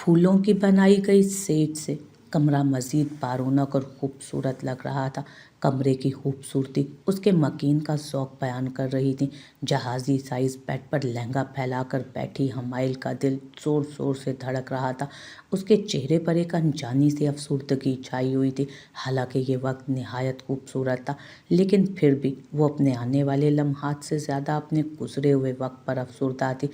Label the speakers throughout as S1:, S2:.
S1: फूलों की बनाई गई सेज से कमरा मज़ीद बारोनक और खूबसूरत लग रहा था। कमरे की खूबसूरती उसके मकीन का ज़ौक़ बयान कर रही थी। जहाज़ी साइज़ बेड पर लहंगा फैलाकर बैठी हमाइल का दिल ज़ोर ज़ोर से धड़क रहा था। उसके चेहरे पर एक अनजानी सी अफसुर्दगी छाई हुई थी। हालांकि ये वक्त निहायत खूबसूरत था, लेकिन फिर भी वो अपने आने वाले लम्हात से ज़्यादा अपने गुजरे हुए वक्त पर अफसुर्दा थी,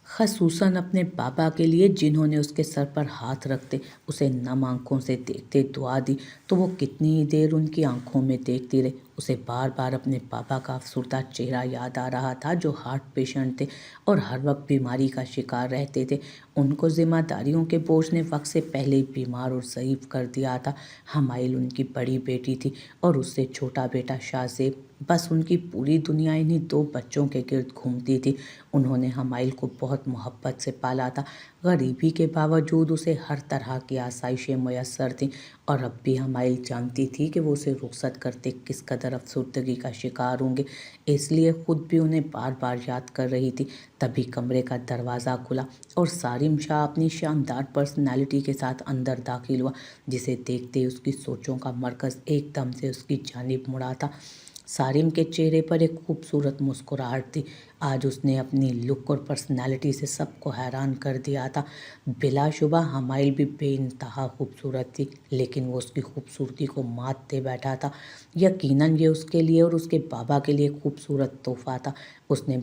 S1: ख़ुसूसन अपने बाबा के लिए, जिन्होंने उसके सर पर हाथ रखते उसे नम आंखों से देखते दुआ दी। तो वो कितनी ही देर उनकी आंखों में देखती रही। उसे बार बार अपने पापा का अफसुर्दा चेहरा याद आ रहा था, जो हार्ट पेशेंट थे और हर वक्त बीमारी का शिकार रहते थे। उनको जिम्मेदारियों के बोझ ने वक्त से पहले ही बीमार और ज़ईफ़ कर दिया था। हमाइल उनकी बड़ी बेटी थी और उससे छोटा बेटा शाहज़ेब। बस उनकी पूरी दुनिया इन्हीं दो बच्चों के गिर्द घूमती थी। उन्होंने हमाइल को बहुत मोहब्बत से पाला था। गरीबी के बावजूद उसे हर तरह की आसाइशें मैसर थीं, और अब भी हमाइल जानती थी कि वो उसे रुखसत करते किस कदर अफसुर्दगी का शिकार होंगे, इसलिए खुद भी उन्हें बार बार याद कर रही थी। तभी कमरे का दरवाज़ा खुला और सारिम शाह अपनी शानदार पर्सनैलिटी के साथ अंदर दाखिल हुआ, जिसे देखते ही उसकी सोचों का मरकज़ एकदम से उसकी जानिब मुड़ा था। सारिम के चेहरे पर एक खूबसूरत मुस्कुराहट थी। आज उसने अपनी लुक और पर्सनैलिटी से सबको हैरान कर दिया था। बिलाशुबा हमाइल भी बेइंतहा खूबसूरत थी, लेकिन वो उसकी खूबसूरती को मात दे बैठा था। यकीनन ये उसके लिए और उसके बाबा के लिए खूबसूरत तोहफा था। उसने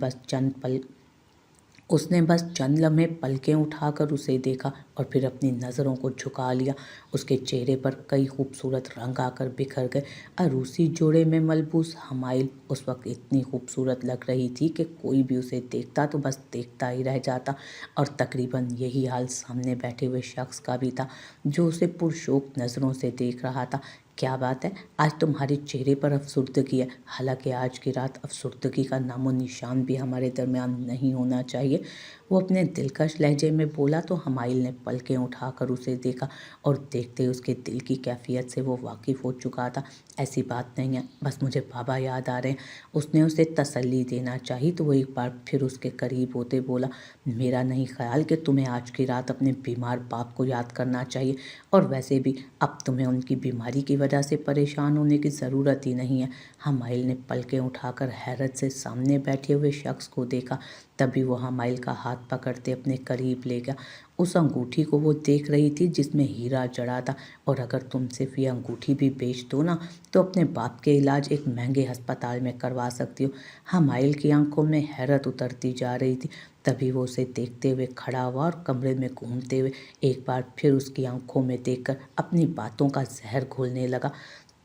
S1: बस चंद लम्हे पलकें उठाकर उसे देखा और फिर अपनी नज़रों को झुका लिया। उसके चेहरे पर कई खूबसूरत रंग आकर बिखर गए। अरूसी जोड़े में मलबूस हमाइल उस वक्त इतनी खूबसूरत लग रही थी कि कोई भी उसे देखता तो बस देखता ही रह जाता, और तकरीबन यही हाल सामने बैठे हुए शख्स का भी था, जो उसे पुरशौक नज़रों से देख रहा था। क्या बात है, आज तुम्हारे चेहरे पर अफसुर्दगी है। हालांकि आज की रात अफसुर्दगी का नामो निशान भी हमारे दरमियान नहीं होना चाहिए, वो अपने दिलकश लहजे में बोला। तो हमाइल ने पलकें उठाकर उसे देखा, और देखते ही उसके दिल की कैफियत से वो वाकिफ़ हो चुका था। ऐसी बात नहीं है, बस मुझे बाबा याद आ रहे हैं। उसने उसे तसल्ली देना चाही तो वो एक बार फिर उसके करीब होते बोला, मेरा नहीं ख्याल कि तुम्हें आज की रात अपने बीमार बाप को याद करना चाहिए, और वैसे भी अब तुम्हें उनकी बीमारी की वजह से परेशान होने की ज़रूरत ही नहीं है। हमाइल ने पलकें उठाकर हैरत से सामने बैठे हुए शख्स को देखा। तभी वो हमाइल का हाथ पकड़ते अपने करीब ले गया। उस अंगूठी को वो देख रही थी जिसमें हीरा जड़ा था, और अगर तुम सिर्फ ये अंगूठी भी बेच दो ना, तो अपने बाप के इलाज एक महंगे अस्पताल में करवा सकती हो। हमाइल की आंखों में हैरत उतरती जा रही थी। तभी वो उसे देखते हुए खड़ा हुआ और कमरे में घूमते हुए एक बार फिर उसकी आंखों में देखकर अपनी बातों का जहर घोलने लगा।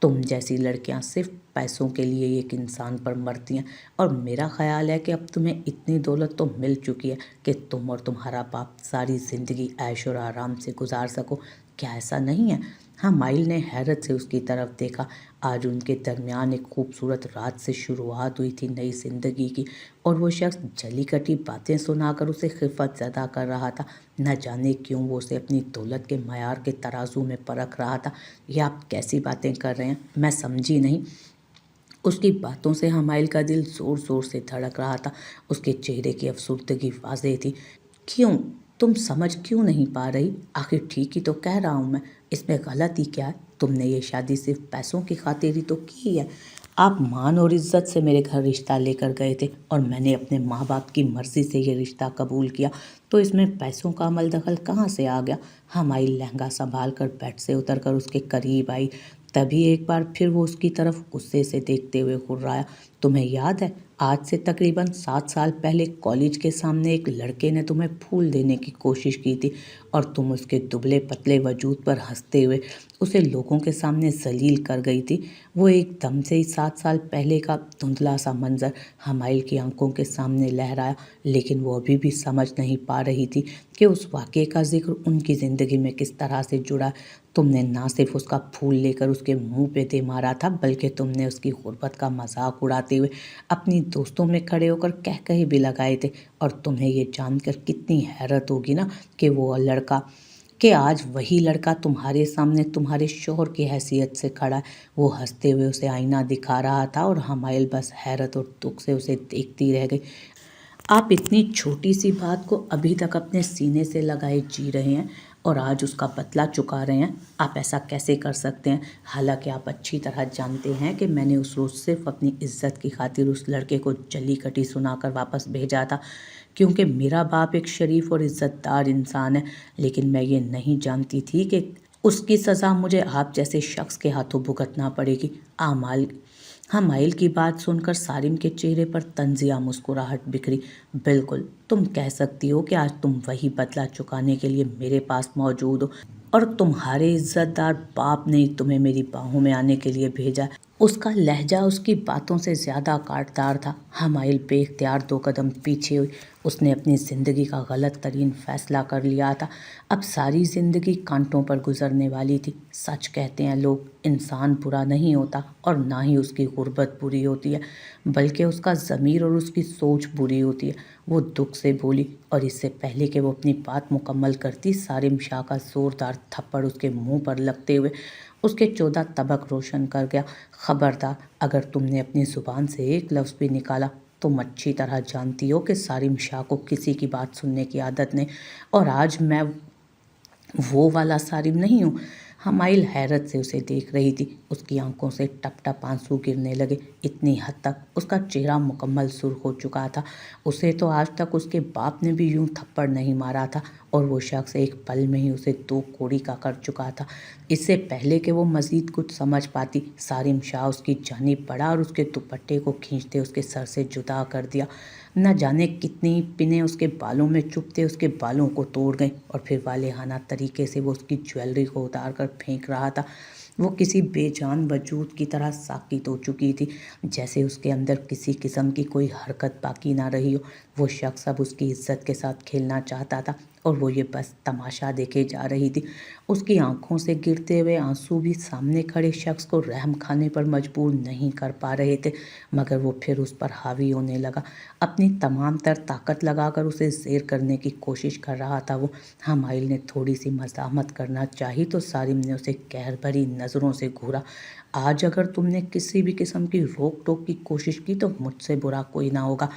S1: तुम जैसी लड़कियां सिर्फ पैसों के लिए एक इंसान पर मरती हैं, और मेरा ख्याल है कि अब तुम्हें इतनी दौलत तो मिल चुकी है कि तुम और तुम्हारा बाप सारी ज़िंदगी ऐश और आराम से गुजार सको। क्या ऐसा नहीं है? हमाइल ने हैरत से उसकी तरफ देखा। आज उनके दरमियान एक खूबसूरत रात से शुरुआत हुई थी नई ज़िंदगी की, और वो शख्स जली कटी बातें सुनाकर उसे खिफ़त ज़दा कर रहा था। न जाने क्यों वो उसे अपनी दौलत के मयार के तराजू में परख रहा था। ये आप कैसी बातें कर रहे हैं, मैं समझी नहीं। उसकी बातों से हमाइल का दिल ज़ोर ज़ोर से धड़क रहा था। उसके चेहरे की अफसुर्दगी वाज़ेह थी। क्यों? तुम समझ क्यों नहीं पा रही? आखिर ठीक ही तो कह रहा हूँ मैं, इसमें गलती क्या है? तुमने ये शादी सिर्फ पैसों की खातिर ही तो की है। आप मान और इज्जत से मेरे घर रिश्ता लेकर गए थे, और मैंने अपने माँ बाप की मर्ज़ी से ये रिश्ता कबूल किया, तो इसमें पैसों का अमल दखल कहाँ से आ गया? हमाइल लहंगा संभाल कर बेड से उतरकर उसके करीब आई। तभी एक बार फिर वो उसकी तरफ गुस्से से देखते हुए घुर्राया। तुम्हें याद है, आज से तकरीबन 7 साल पहले कॉलेज के सामने एक लड़के ने तुम्हें फूल देने की कोशिश की थी, और तुम उसके दुबले पतले वजूद पर हंसते हुए उसे लोगों के सामने जलील कर गई थी। वो एकदम से ही 7 साल पहले का धुंधला सा मंजर हमाइल की आंखों के सामने लहराया, लेकिन वो अभी भी समझ नहीं पा रही थी कि उस वाक़े का जिक्र उनकी ज़िंदगी में किस तरह से जुड़ा। तुमने ना सिर्फ उसका फूल लेकर उसके मुंह पे दे मारा था, बल्कि तुमने उसकी गुर्बत का मजाक उड़ाते हुए अपनी दोस्तों में खड़े होकर कह कहे भी लगाए थे। और तुम्हें ये जानकर कितनी हैरत होगी ना कि आज वही लड़का तुम्हारे सामने तुम्हारे शौहर की हैसियत से खड़ा है। वो हंसते हुए उसे आईना दिखा रहा था, और हमाइल बस हैरत और दुख से उसे देखती रह गई। आप इतनी छोटी सी बात को अभी तक अपने सीने से लगाए जी रहे हैं। और आज उसका बदला चुका रहे हैं। आप ऐसा कैसे कर सकते हैं? हालांकि आप अच्छी तरह जानते हैं कि मैंने उस रोज़ सिर्फ अपनी इज्जत की खातिर उस लड़के को जली कटी सुनाकर वापस भेजा था, क्योंकि मेरा बाप एक शरीफ और इज्जतदार इंसान है। लेकिन मैं ये नहीं जानती थी कि उसकी सज़ा मुझे आप जैसे शख्स के हाथों भुगतना पड़ेगी। आमाल हमाइल की बात सुनकर सारिम के चेहरे पर तंजिया मुस्कुराहट बिखरी। बिल्कुल, तुम कह सकती हो कि आज तुम वही बदला चुकाने के लिए मेरे पास मौजूद हो, और तुम्हारे इज्जतदार बाप ने ही तुम्हें मेरी बाहों में आने के लिए भेजा। उसका लहजा उसकी बातों से ज़्यादा काटदार था। हमाइल बेख्तियार 2 कदम पीछे हुई। उसने अपनी ज़िंदगी का गलत तरीन फैसला कर लिया था। अब सारी ज़िंदगी कांटों पर गुजरने वाली थी। सच कहते हैं लोग, इंसान बुरा नहीं होता और ना ही उसकी गुर्बत बुरी होती है, बल्कि उसका ज़मीर और उसकी सोच बुरी होती है। वो दुख से बोली, और इससे पहले कि वो अपनी बात मुकम्मल करती, सारिम शाह का ज़ोरदार थप्पड़ उसके मुंह पर लगते हुए उसके 14 तबक रोशन कर गया। खबरदार, अगर तुमने अपनी ज़ुबान से एक लफ्ज़ भी निकाला, तुम अच्छी तरह जानती हो कि सारिम शाह को किसी की बात सुनने की आदत नहीं, और आज मैं वो वाला सारिम नहीं हूँ। हमाइल हैरत से उसे देख रही थी। उसकी आंखों से टप टप आंसू गिरने लगे। इतनी हद तक उसका चेहरा मुकम्मल सुर्ख हो चुका था। उसे तो आज तक उसके बाप ने भी यूं थप्पड़ नहीं मारा था, और वो शख्स एक पल में ही उसे 2 कोड़ी का कर चुका था। इससे पहले कि वो मज़ीद कुछ समझ पाती, सारिम शाह उसकी जानिब बढ़ा और उसके दुपट्टे को खींचते उसके सर से जुदा कर दिया। न जाने कितनी पिनें उसके बालों में चुभते उसके बालों को तोड़ गईं, और फिर वालेहाना तरीके से वो उसकी ज्वेलरी को उतार कर फेंक रहा था। वो किसी बेजान वजूद की तरह साकित हो चुकी थी, जैसे उसके अंदर किसी किस्म की कोई हरकत बाकी ना रही हो। वो शख्स अब उसकी इज्जत के साथ खेलना चाहता था, और वो ये बस तमाशा देखे जा रही थी। उसकी आंखों से गिरते हुए आंसू भी सामने खड़े शख्स को रहम खाने पर मजबूर नहीं कर पा रहे थे, मगर वो फिर उस पर हावी होने लगा। अपनी तमाम तर ताकत लगाकर उसे ज़ेर करने की कोशिश कर रहा था वो। हमाइल ने थोड़ी सी मज़ाहमत करना चाही तो सारिम ने उसे कहर भरी नज़रों से घूरा। आज अगर तुमने किसी भी किस्म की रोक टोक की कोशिश की तो मुझसे बुरा कोई ना होगा।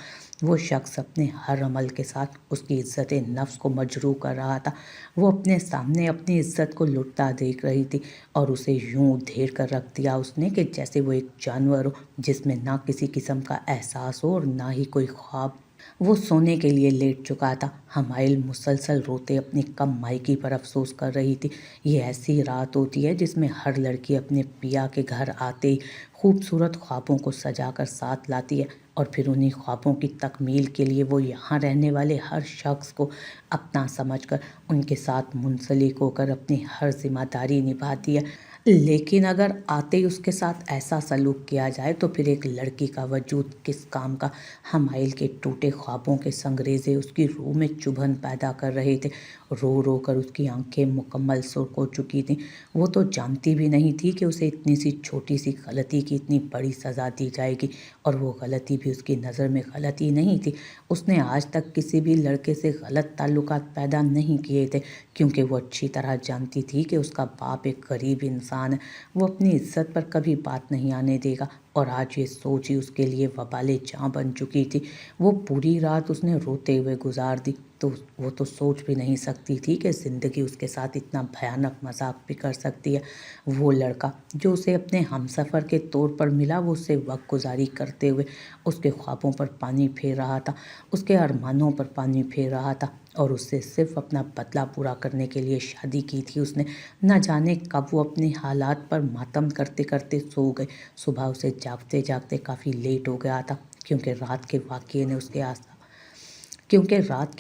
S1: वो शख्स अपने हर अमल के साथ उसकी इज्जत नफ्स को मजरूह कर रहा था। वो अपने सामने अपनी इज्जत को लुटता देख रही थी, और उसे यूं उधेड़ कर रख दिया उसने कि जैसे वो एक जानवर हो जिसमें ना किसी किस्म का एहसास हो और ना ही कोई ख्वाब। वो सोने के लिए लेट चुका था। हमाइल मुसलसल रोते अपनी कम मायगी पर अफसोस कर रही थी। ये ऐसी रात होती है जिसमें हर लड़की अपने पिया के घर आते ही खूबसूरत ख्वाबों को सजाकर साथ लाती है, और फिर उन्हीं ख्वाबों की तकमील के लिए वो यहाँ रहने वाले हर शख्स को अपना समझकर उनके साथ मुंसलिक होकर अपनी हर जिम्मेदारी निभाती है। लेकिन अगर आते ही उसके साथ ऐसा सलूक किया जाए तो फिर एक लड़की का वजूद किस काम का। हमाइल के टूटे ख्वाबों के संगरेजे उसकी रूह में चुभन पैदा कर रहे थे। रो रो कर उसकी आंखें मुकम्मल सुर्ख हो चुकी थीं। वो तो जानती भी नहीं थी कि उसे इतनी सी छोटी सी गलती की इतनी बड़ी सज़ा दी जाएगी, और वो गलती भी उसकी नज़र में गलती नहीं थी। उसने आज तक किसी भी लड़के से गलत ताल्लुकात पैदा नहीं किए थे, क्योंकि वो अच्छी तरह जानती थी कि उसका बाप एक गरीब इंसान है। वो अपनी इज्जत पर कभी बात नहीं आने देगा, और आज ये सोच ही उसके लिए वबाले जाँ बन चुकी थी। वो पूरी रात उसने रोते हुए गुजार दी, तो वो तो सोच भी नहीं सकती थी कि ज़िंदगी उसके साथ इतना भयानक मजाक भी कर सकती है। वो लड़का जो उसे अपने हमसफ़र के तौर पर मिला, वो उससे वक्त गुजारी करते हुए उसके ख्वाबों पर पानी फेर रहा था, उसके अरमानों पर पानी फेर रहा था, और उससे सिर्फ अपना बदला पूरा करने के लिए शादी की थी उसने। न जाने कब वो अपने हालात पर मातम करते करते सो गए। सुबह उसे जागते जागते काफ़ी लेट हो गया था, क्योंकि रात के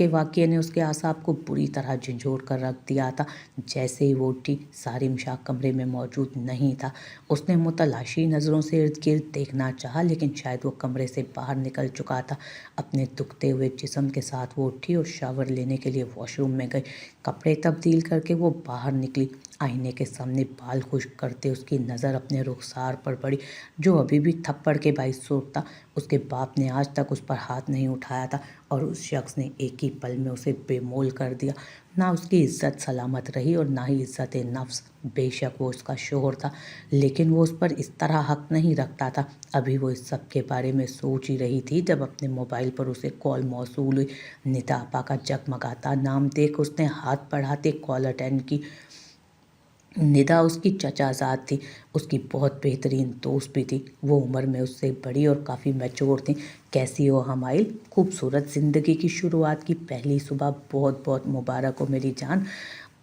S1: वाक़ये ने उसके आसाब को बुरी तरह झंझोड़ कर रख दिया था। जैसे ही वो उठी, सारिम शाह कमरे में मौजूद नहीं था। उसने मुतलाशी नज़रों से इर्द गिर्द देखना चाहा, लेकिन शायद वो कमरे से बाहर निकल चुका था। अपने दुखते हुए जिस्म के साथ वो उठी और शावर लेने के लिए वॉशरूम में गई। कपड़े तब्दील करके वो बाहर निकली। आईने के सामने बाल खुश्क करते उसकी नज़र अपने रुखसार पर पड़ी, जो अभी भी थप्पड़ के बाइस सुर्ख था। उसके बाप ने आज तक उस पर हाथ नहीं उठाया था। और उस शख्स ने एक ही पल में उसे बेमोल कर दिया। ना उसकी इज्जत सलामत रही और ना ही इज्जत नफ्स। बेशक वो उसका शोहर था, लेकिन वो उस पर इस तरह हक नहीं रखता था। अभी वो इस सब के बारे में सोच ही रही थी जब अपने मोबाइल पर उसे कॉल मौसूल हुई। निदा आपा का जगमगाता नाम देख उसने हाथ बढ़ाते कॉल अटेंड की। निदा उसकी चचाजाद थी, उसकी बहुत बेहतरीन दोस्त भी थी। वो उम्र में उससे बड़ी और काफ़ी मैच्योर थी। कैसी हो हमाइल? खूबसूरत ज़िंदगी की शुरुआत की पहली सुबह बहुत बहुत मुबारक हो मेरी जान।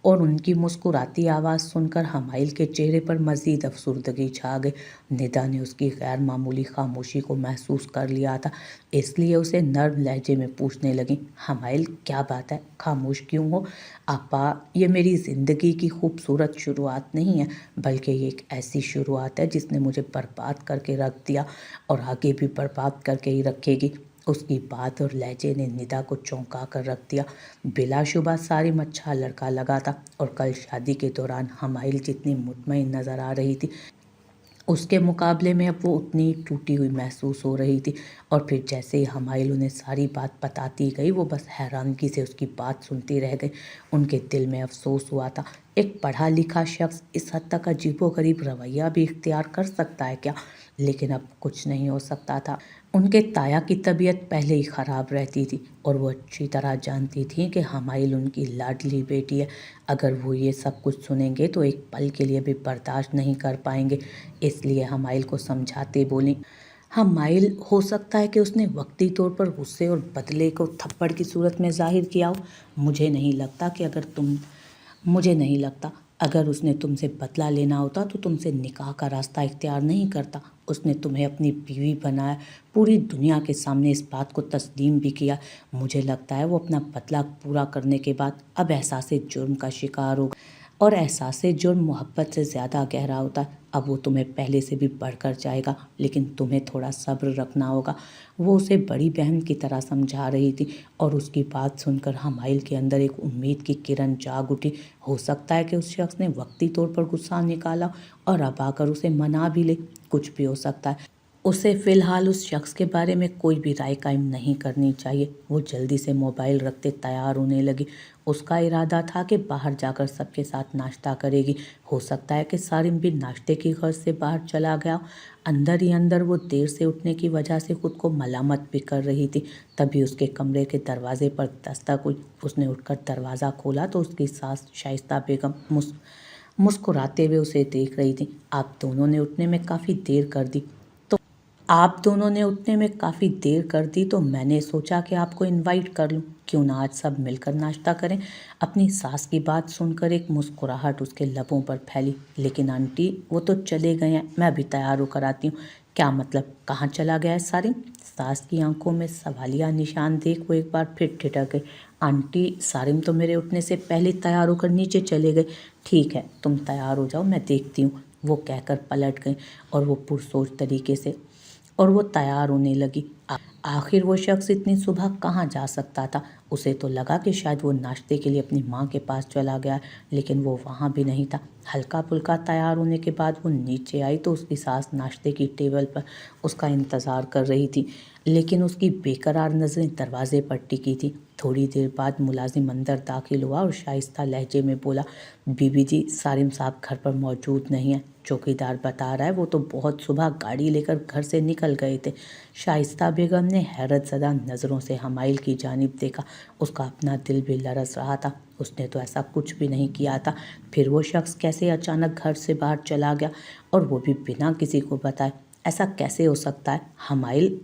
S1: और उनकी मुस्कुराती आवाज़ सुनकर हमाइल के चेहरे पर मज़ीद अफसुर्दगी छा गई। निदा ने उसकी गैर मामूली खामोशी को महसूस कर लिया था, इसलिए उसे नर्म लहजे में पूछने लगी, हमाइल क्या बात है, खामोश क्यों हो? आपा, ये मेरी ज़िंदगी की खूबसूरत शुरुआत नहीं है, बल्कि ये एक ऐसी शुरुआत है जिसने मुझे बर्बाद करके रख दिया और आगे भी बर्बाद करके ही रखेगी। उसकी बात और लहजे ने निदा को चौंका कर रख दिया। बिलाशुबा सारिम अच्छा लड़का लगा था और कल शादी के दौरान हमाइल जितनी मुतमईन नज़र आ रही थी, उसके मुकाबले में अब वो उतनी टूटी हुई महसूस हो रही थी। और फिर जैसे ही हमाइल उन्हें सारी बात बताती गई, वो बस हैरानगी से उसकी बात सुनती रह गई। उनके दिल में अफसोस हुआ था, एक पढ़ा लिखा शख्स इस हद तक अजीबोगरीब रवैया भी इख्तियार कर सकता है क्या? लेकिन अब कुछ नहीं हो सकता था। उनके ताया की तबीयत पहले ही ख़राब रहती थी और वो अच्छी तरह जानती थी कि हमाइल उनकी लाडली बेटी है। अगर वो ये सब कुछ सुनेंगे तो एक पल के लिए भी बर्दाश्त नहीं कर पाएंगे। इसलिए हमाइल को समझाते बोली, हमाइल, हो सकता है कि उसने वक्ती तौर पर गुस्से और बदले को थप्पड़ की सूरत में जाहिर किया हो। मुझे नहीं लगता अगर उसने तुमसे बदला लेना होता तो तुमसे निकाह का रास्ता इख्तियार नहीं करता। उसने तुम्हें अपनी बीवी बनाया, पूरी दुनिया के सामने इस बात को तस्लीम भी किया। मुझे लगता है वो अपना बदला पूरा करने के बाद अब एहसासे जुर्म का शिकार होगा, और एहसासे जुर्म मोहब्बत से ज़्यादा गहरा होता है। अब वो तुम्हें पहले से भी बढ़कर जाएगा, लेकिन तुम्हें थोड़ा सब्र रखना होगा। वो उसे बड़ी बहन की तरह समझा रही थी और उसकी बात सुनकर हमाइल के अंदर एक उम्मीद की किरण जाग उठी। हो सकता है कि उस शख्स ने वक्ती तौर पर गुस्सा निकाला और अब आकर उसे मना भी ले। कुछ भी हो सकता है। उसे फ़िलहाल उस शख्स के बारे में कोई भी राय कायम नहीं करनी चाहिए। वो जल्दी से मोबाइल रखते तैयार होने लगी। उसका इरादा था कि बाहर जाकर सबके साथ नाश्ता करेगी। हो सकता है कि सारिम भी नाश्ते की गर्ज से बाहर चला गया। अंदर ही अंदर वो देर से उठने की वजह से खुद को मलामत भी कर रही थी। तभी उसके कमरे के दरवाजे पर दस्तक हुई। उसने उठकर दरवाज़ा खोला तो उसकी सास शाइस्ता बेगम मुस्कुराते हुए उसे देख रही थी। आप दोनों ने उठने में काफ़ी देर कर दी, तो मैंने सोचा कि आपको इनवाइट कर लूं। क्यों ना आज सब मिलकर नाश्ता करें। अपनी सास की बात सुनकर एक मुस्कुराहट उसके लबों पर फैली। लेकिन आंटी, वो तो चले गए हैं, मैं अभी तैयार होकर आती हूँ। क्या मतलब, कहाँ चला गया है सारिम? सास की आंखों में सवालिया निशान देख वो एक बार फिर ठिठक गई। आंटी, सारिम तो मेरे उठने से पहले तैयार होकर नीचे चले गए। ठीक है, तुम तैयार हो जाओ, मैं देखती हूँ, वो कहकर पलट गई और वो पुरसोच तरीके से तैयार होने लगी। आखिर वो शख्स इतनी सुबह कहाँ जा सकता था? उसे तो लगा कि शायद वो नाश्ते के लिए अपनी माँ के पास चला गया, लेकिन वो वहाँ भी नहीं था। हल्का फुल्का तैयार होने के बाद वो नीचे आई तो उसकी सास नाश्ते की टेबल पर उसका इंतज़ार कर रही थी, लेकिन उसकी बेकरार नज़रें दरवाजे पर टिकी थी। थोड़ी देर बाद मुलाजिम अंदर दाखिल हुआ और शाइस्ता लहजे में बोला, बीबी जी, सारिम साहब घर पर मौजूद नहीं है। चौकीदार बता रहा है वो तो बहुत सुबह गाड़ी लेकर घर से निकल गए थे। शाइस्ता बेगम ने हैरत ज़दा नज़रों से हमाइल की जानिब देखा। उसका अपना दिल भी लरस रहा था। उसने तो ऐसा कुछ भी नहीं किया था। फिर वो शख्स कैसे अचानक घर से बाहर चला गया, और वो भी बिना किसी को बताए? ऐसा कैसे हो सकता है? हमाइल,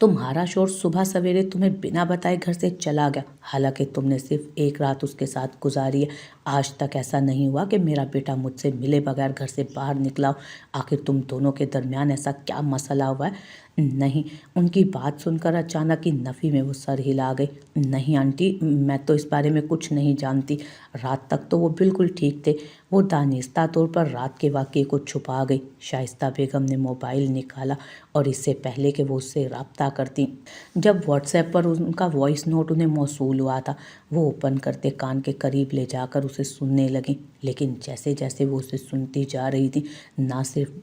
S1: तुम्हारा शोर सुबह सवेरे तुम्हें बिना बताए घर से चला गया, हालांकि तुमने सिर्फ एक रात उसके साथ गुजारी है। आज तक ऐसा नहीं हुआ कि मेरा बेटा मुझसे मिले बगैर घर से बाहर निकला हो। आखिर तुम दोनों के दरमियान ऐसा क्या मसला हुआ है? नहीं। उनकी बात सुनकर अचानक ही नफ़ी में वो सर हिला गई। नहीं आंटी, मैं तो इस बारे में कुछ नहीं जानती। रात तक तो वो बिल्कुल ठीक थे। वो दानिस्ता तौर पर रात के वाक़ये को छुपा गई। शाइस्ता बेगम ने मोबाइल निकाला और इससे पहले कि वो उससे रब्ता करती, जब व्हाट्सएप पर उनका वॉइस नोट उन्हें मौसूल हुआ था, वो ओपन करते कान के करीब ले जाकर उसे सुनने लगी। लेकिन जैसे जैसे वो उसे सुनती जा रही थी, ना सिर्फ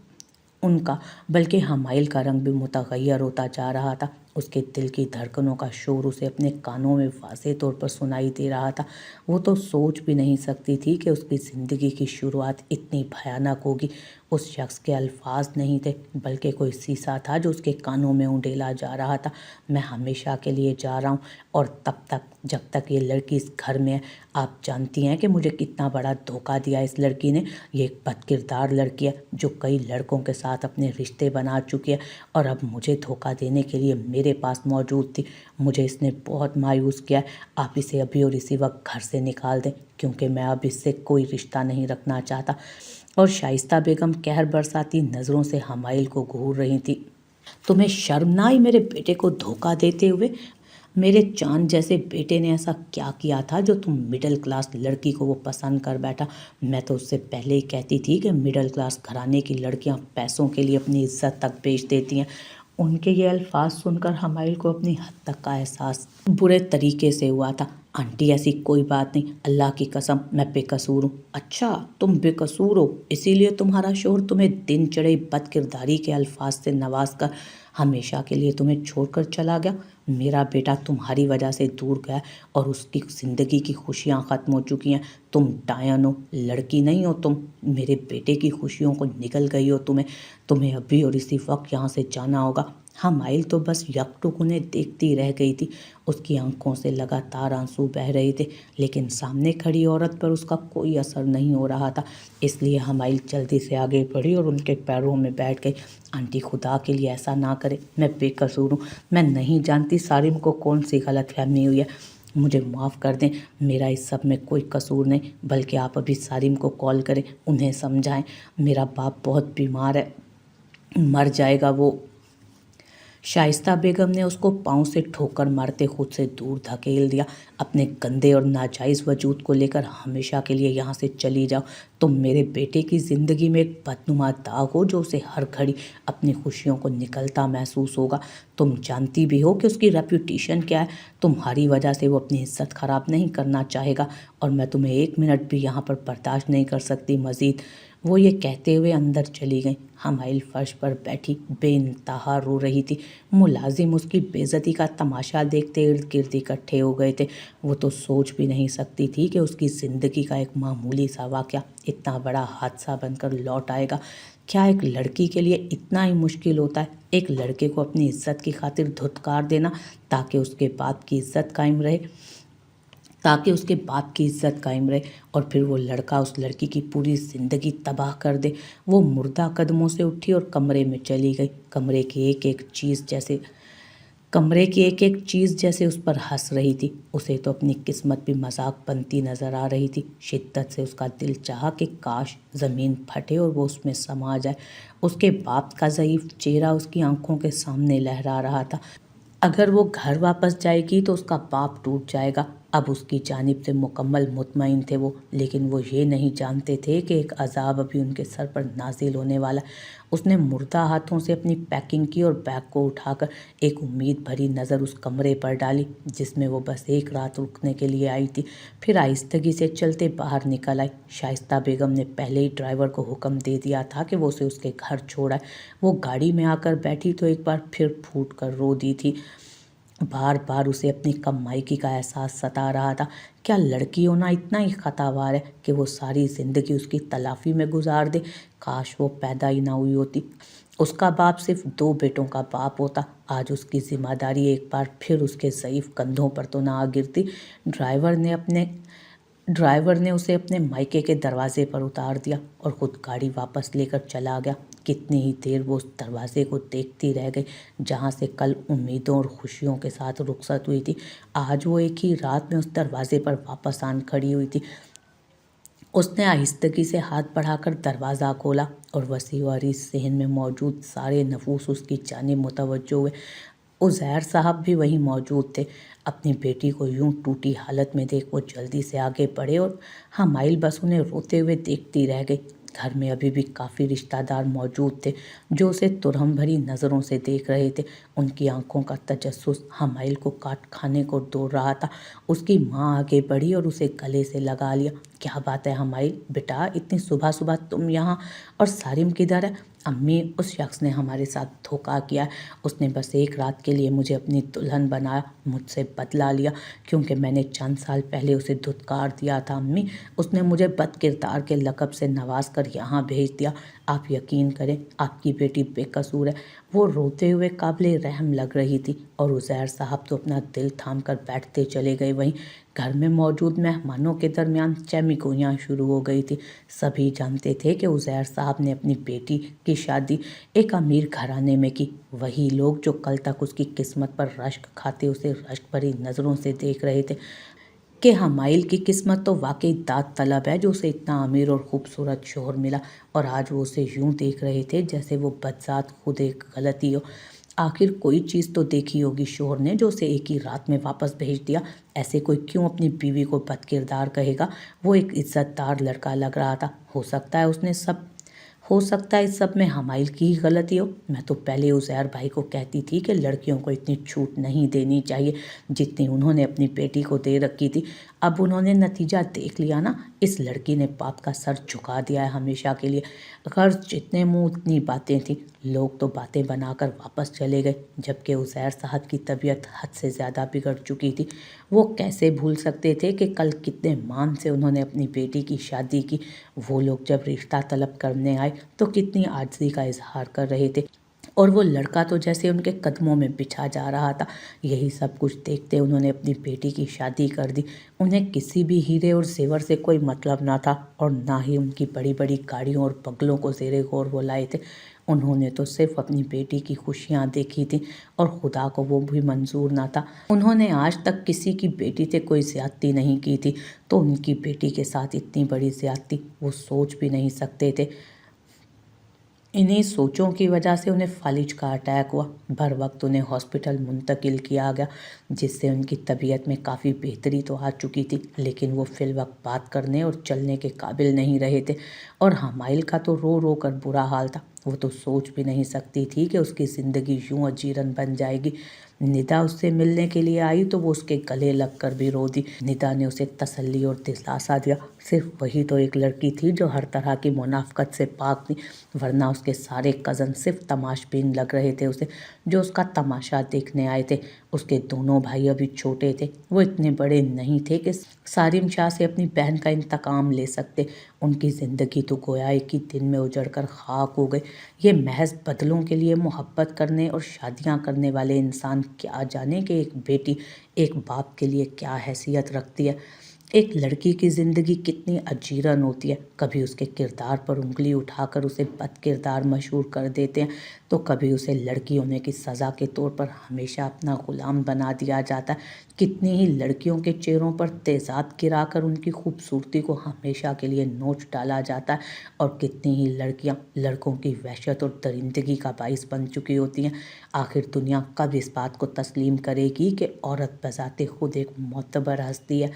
S1: उनका बल्कि हमाइल का रंग भी मुतग़य्यर होता जा रहा था। اس کے دل کی دھڑکنوں کا شور اسے اپنے کانوں میں واضح طور پر سنائی دے رہا تھا۔ وہ تو سوچ بھی نہیں سکتی تھی کہ اس کی زندگی کی شروعات اتنی بھیانک ہوگی۔ اس شخص کے الفاظ نہیں تھے بلکہ کوئی سیسا تھا جو اس کے کانوں میں اونڈیلا جا رہا تھا۔ میں ہمیشہ کے لیے جا رہا ہوں اور تب تک جب تک یہ لڑکی اس گھر میں ہے۔ آپ جانتی ہیں کہ مجھے کتنا بڑا دھوکہ دیا اس لڑکی نے۔ یہ ایک بد کردار لڑکی ہے جو کئی لڑکوں کے ساتھ اپنے رشتے بنا چکی ہے اور اب مجھے دھوکہ دینے کے لیے میرے پاس موجود تھی۔ مجھے اس نے بہت مایوس کیا ہے۔ آپ اسے ابھی اور اسی وقت گھر سے نکال دیں کیونکہ میں اب اس سے کوئی رشتہ نہیں رکھنا چاہتا۔ اور شائستہ بیگم قہر برساتی نظروں سے حمائل کو گھور رہی تھی۔ تمہیں شرم نہ آئی میرے بیٹے کو دھوکہ دیتے ہوئے؟ میرے چاند جیسے بیٹے نے ایسا کیا کیا تھا جو تم مڈل کلاس لڑکی کو وہ پسند کر بیٹھا؟ میں تو اس سے پہلے ہی کہتی تھی کہ مڈل کلاس گھرانے کی لڑکیاں پیسوں کے لیے اپنی عزت تک بیچ دیتی ہیں۔ ان کے یہ الفاظ سن کر حمائل کو اپنی حد تک کا احساس برے طریقے سے ہوا تھا۔ آنٹی ایسی کوئی بات نہیں، اللہ کی قسم میں بے قصور ہوں۔ اچھا تم بے قصور ہو، اسی لیے تمہارا شوہر تمہیں دن چڑھے بد کرداری کے الفاظ سے نواز کر ہمیشہ کے لیے تمہیں چھوڑ کر چلا گیا؟ میرا بیٹا تمہاری وجہ سے دور گیا اور اس کی زندگی کی خوشیاں ختم ہو چکی ہیں۔ تم ڈائن ہو، لڑکی نہیں ہو تم۔ میرے بیٹے کی خوشیوں کو نگل گئی ہو تمہیں ابھی اور اسی وقت یہاں سے جانا ہوگا۔ حمائل تو بس یکٹک انہیں دیکھتی رہ گئی تھی۔ اس کی آنکھوں سے لگاتار آنسو بہہ رہے تھے لیکن سامنے کھڑی عورت پر اس کا کوئی اثر نہیں ہو رہا تھا، اس لیے حمائل جلدی سے آگے بڑھی اور ان کے پیروں میں بیٹھ گئی۔ آنٹی خدا کے لیے ایسا نہ کرے، میں بے قصور ہوں۔ میں نہیں جانتی سارم کو کون سی غلط فہمی ہوئی ہے، مجھے معاف کر دیں۔ میرا اس سب میں کوئی قصور نہیں، بلکہ آپ ابھی سارم کو کال کریں، انہیں سمجھائیں۔ میرا باپ بہت بیمار ہے، مر جائے گا وہ۔ شائستہ بیگم نے اس کو پاؤں سے ٹھوکر مارتے خود سے دور دھکیل دیا۔ اپنے گندے اور ناجائز وجود کو لے کر ہمیشہ کے لیے یہاں سے چلی جاؤ۔ تم میرے بیٹے کی زندگی میں ایک بدنما داغ ہو جو اسے ہر گھڑی اپنی خوشیوں کو نکلتا محسوس ہوگا۔ تم جانتی بھی ہو کہ اس کی ریپوٹیشن کیا ہے۔ تمہاری وجہ سے وہ اپنی عزت خراب نہیں کرنا چاہے گا اور میں تمہیں ایک منٹ بھی یہاں پر برداشت نہیں کر سکتی مزید۔ وہ یہ کہتے ہوئے اندر چلی گئیں۔ حمائل فرش پر بیٹھی بے انتہا رو رہی تھی۔ ملازم اس کی بے عزتی کا تماشا دیکھتے ارد گرد اکٹھے ہو گئے تھے۔ وہ تو سوچ بھی نہیں سکتی تھی کہ اس کی زندگی کا ایک معمولی سا واقعہ اتنا بڑا حادثہ بن کر لوٹ آئے گا۔ کیا ایک لڑکی کے لیے اتنا ہی مشکل ہوتا ہے ایک لڑکے کو اپنی عزت کی خاطر دھتکار دینا تاکہ اس کے باپ کی عزت قائم رہے اور پھر وہ لڑکا اس لڑکی کی پوری زندگی تباہ کر دے؟ وہ مردہ قدموں سے اٹھی اور کمرے میں چلی گئی۔ کمرے کی ایک ایک چیز جیسے اس پر ہنس رہی تھی۔ اسے تو اپنی قسمت بھی مذاق بنتی نظر آ رہی تھی۔ شدت سے اس کا دل چاہا کہ کاش زمین پھٹے اور وہ اس میں سما جائے۔ اس کے باپ کا ضعیف چہرہ اس کی آنکھوں کے سامنے لہرا رہا تھا۔ اگر وہ گھر واپس جائے گی تو اس کا باپ ٹوٹ جائے گا۔ اب اس کی جانب سے مکمل مطمئن تھے وہ، لیکن وہ یہ نہیں جانتے تھے کہ ایک عذاب ابھی ان کے سر پر نازل ہونے والا ہے۔ اس نے مردہ ہاتھوں سے اپنی پیکنگ کی اور بیگ کو اٹھا کر ایک امید بھری نظر اس کمرے پر ڈالی جس میں وہ بس ایک رات رکنے کے لیے آئی تھی، پھر آہستگی سے چلتے باہر نکل آئی۔ شائستہ بیگم نے پہلے ہی ڈرائیور کو حکم دے دیا تھا کہ وہ اسے اس کے گھر چھوڑ آئے۔ وہ گاڑی میں آ کر بیٹھی تو ایک بار پھر پھوٹ کر رو دی تھی۔ بار بار اسے اپنی کم مائکی کا احساس ستا رہا تھا۔ کیا لڑکی ہونا اتنا ہی خطاوار ہے کہ وہ ساری زندگی اس کی تلافی میں گزار دے؟ کاش وہ پیدا ہی نہ ہوئی ہوتی۔ اس کا باپ صرف 2 بیٹوں کا باپ ہوتا۔ آج اس کی ذمہ داری ایک بار پھر اس کے ضعیف کندھوں پر تو نہ آ گرتی۔ ڈرائیور نے اسے اپنے مائکے کے دروازے پر اتار دیا اور خود گاڑی واپس لے کر چلا گیا۔ کتنی ہی دیر وہ اس دروازے کو دیکھتی رہ گئی جہاں سے کل امیدوں اور خوشیوں کے ساتھ رخصت ہوئی تھی۔ آج وہ ایک ہی رات میں اس دروازے پر واپس آن کھڑی ہوئی تھی۔ اس نے آہستگی سے ہاتھ بڑھا کر دروازہ کھولا اور وسیع و عریض صحن میں موجود سارے نفوس اس کی جانب متوجہ ہوئے۔ عزیر صاحب بھی وہیں موجود تھے۔ اپنی بیٹی کو یوں ٹوٹی حالت میں دیکھ وہ جلدی سے آگے بڑھے اور حمائل بس انہیں روتے ہوئے دیکھتی رہ گئی۔ گھر میں ابھی بھی کافی رشتہ دار موجود تھے جو اسے ترہم بھری نظروں سے دیکھ رہے تھے۔ ان کی آنکھوں کا تجسس حمائل کو کاٹ کھانے کو دوڑ رہا تھا۔ اس کی ماں آگے بڑھی اور اسے گلے سے لگا لیا۔ क्या बात है हमाइल, बेटा इतनी सुबह सुबह तुम यहाँ, और सारिम किधर है? अम्मी, उस शख्स ने हमारे साथ धोखा किया। उसने बस एक रात के लिए मुझे अपनी दुल्हन बनाया, मुझसे बदला लिया, क्योंकि मैंने चंद साल पहले उसे धुतकार दिया था। अम्मी, उसने मुझे बदकिरदार के लक़ब से नवाज कर यहाँ भेज दिया। आप यकीन करें, आपकी बेटी बेकसूर है। वो रोते हुए काबिले रहम लग रही थी, और उज़ैर साहब तो अपना दिल थाम कर बैठते चले गए। वहीं घर में मौजूद मेहमानों के दरमियान चहमीगोइयाँ शुरू हो गई थी। सभी जानते थे कि उज़ैर साहब ने अपनी बेटी की शादी एक अमीर घराने में की। वही लोग जो कल तक उसकी किस्मत पर रश्क खाते उसे रश्क भरी नज़रों से देख रहे थे कि हमाइल की किस्मत तो वाकई दाद तलब है जो उसे इतना अमीर और खूबसूरत शोहर मिला, और आज वो उसे यूं देख रहे थे जैसे वो बदजात खुद एक गलती हो। आखिर कोई चीज़ तो देखी होगी शोहर ने जो उसे एक ही रात में वापस भेज दिया। ऐसे कोई क्यों अपनी बीवी को बदकिरदार कहेगा? वो एक इज्जतदार लड़का लग रहा था। हो सकता है इस सब में हमाइल की ही गलती हो। मैं तो पहले उज़ैर भाई को कहती थी कि लड़कियों को इतनी छूट नहीं देनी चाहिए जितनी उन्होंने अपनी बेटी को दे रखी थी। अब उन्होंने नतीजा देख लिया ना। इस लड़की ने बाप का सर झुका दिया है हमेशा के लिए। गर्ज जितने मुंह उतनी बातें थी। लोग तो बातें बनाकर वापस चले गए, जबकि उज़ैर साहब की तबीयत हद से ज़्यादा बिगड़ चुकी थी। वो कैसे भूल सकते थे कि कल कितने मान से उन्होंने अपनी बेटी की शादी की। वो लोग जब रिश्ता तलब करने आए तो कितनी आजिज़ी का इजहार कर रहे थे, और वो लड़का तो जैसे उनके कदमों में बिछा जा रहा था। यही सब कुछ देखते उन्होंने अपनी बेटी की शादी कर दी। उन्हें किसी भी हीरे और जेवर से कोई मतलब ना था, और ना ही उनकी बड़ी बड़ी गाड़ियों और बंगलों को ज़ेरे गौर वो लाए थे। उन्होंने तो सिर्फ अपनी बेटी की खुशियाँ देखी थी, और खुदा को वो भी मंजूर ना था। उन्होंने आज तक किसी की बेटी से कोई ज़्यादती नहीं की थी, तो उनकी बेटी के साथ इतनी बड़ी ज़्यादती वो सोच भी नहीं सकते थे। इन्हीं सोचों की वजह से उन्हें फालिज का अटैक हुआ। बर वक्त उन्हें हॉस्पिटल मुंतकिल किया गया, जिससे उनकी तबीयत में काफ़ी बेहतरी तो आ चुकी थी, लेकिन वो फिल वक्त बात करने और चलने के काबिल नहीं रहे थे। और हमाइल का तो रो रो कर बुरा हाल था। वो तो सोच भी नहीं सकती थी कि उसकी ज़िंदगी यूं अजीरन बन जाएगी। निदा उससे मिलने के लिए आई तो वो उसके गले लग कर भी रो दी। निदा ने उसे तसल्ली और दिलासा दिया। सिर्फ वही तो एक लड़की थी जो हर तरह की मुनाफकत से पाक थी, वरना उसके सारे कज़न सिर्फ तमाशबीन लग रहे थे उसे, जो उसका तमाशा देखने आए थे। उसके दोनों भाई अभी छोटे थे, वो इतने बड़े नहीं थे कि सारिम शाह से अपनी बहन का इंतकाम ले सकते। उनकी ज़िंदगी तो गोया एक ही दिन में उजड़ कर खाक हो गई। ये महज बदलों के लिए मोहब्बत करने और शादियां करने वाले इंसान क्या जाने कि एक बेटी एक बाप के लिए क्या हैसियत रखती है। एक लड़की की ज़िंदगी कितनी अजीरन होती है। कभी उसके किरदार पर उंगली उठाकर उसे बद किरदार मशहूर कर देते हैं, तो कभी उसे लड़की होने की सज़ा के तौर पर हमेशा अपना ग़ुलाम बना दिया जाता है। कितनी ही लड़कियों के चेहरों पर तेज़ाब गिराकर उनकी खूबसूरती को हमेशा के लिए नोच डाला जाता है, और कितनी ही लड़कियां लड़कों की वहशत और दरिंदगी का बाइस बन चुकी होती हैं। आखिर दुनिया कब इस बात को तस्लीम करेगी कि औरत बज़ाते खुद एक मोतबर हस्ती है।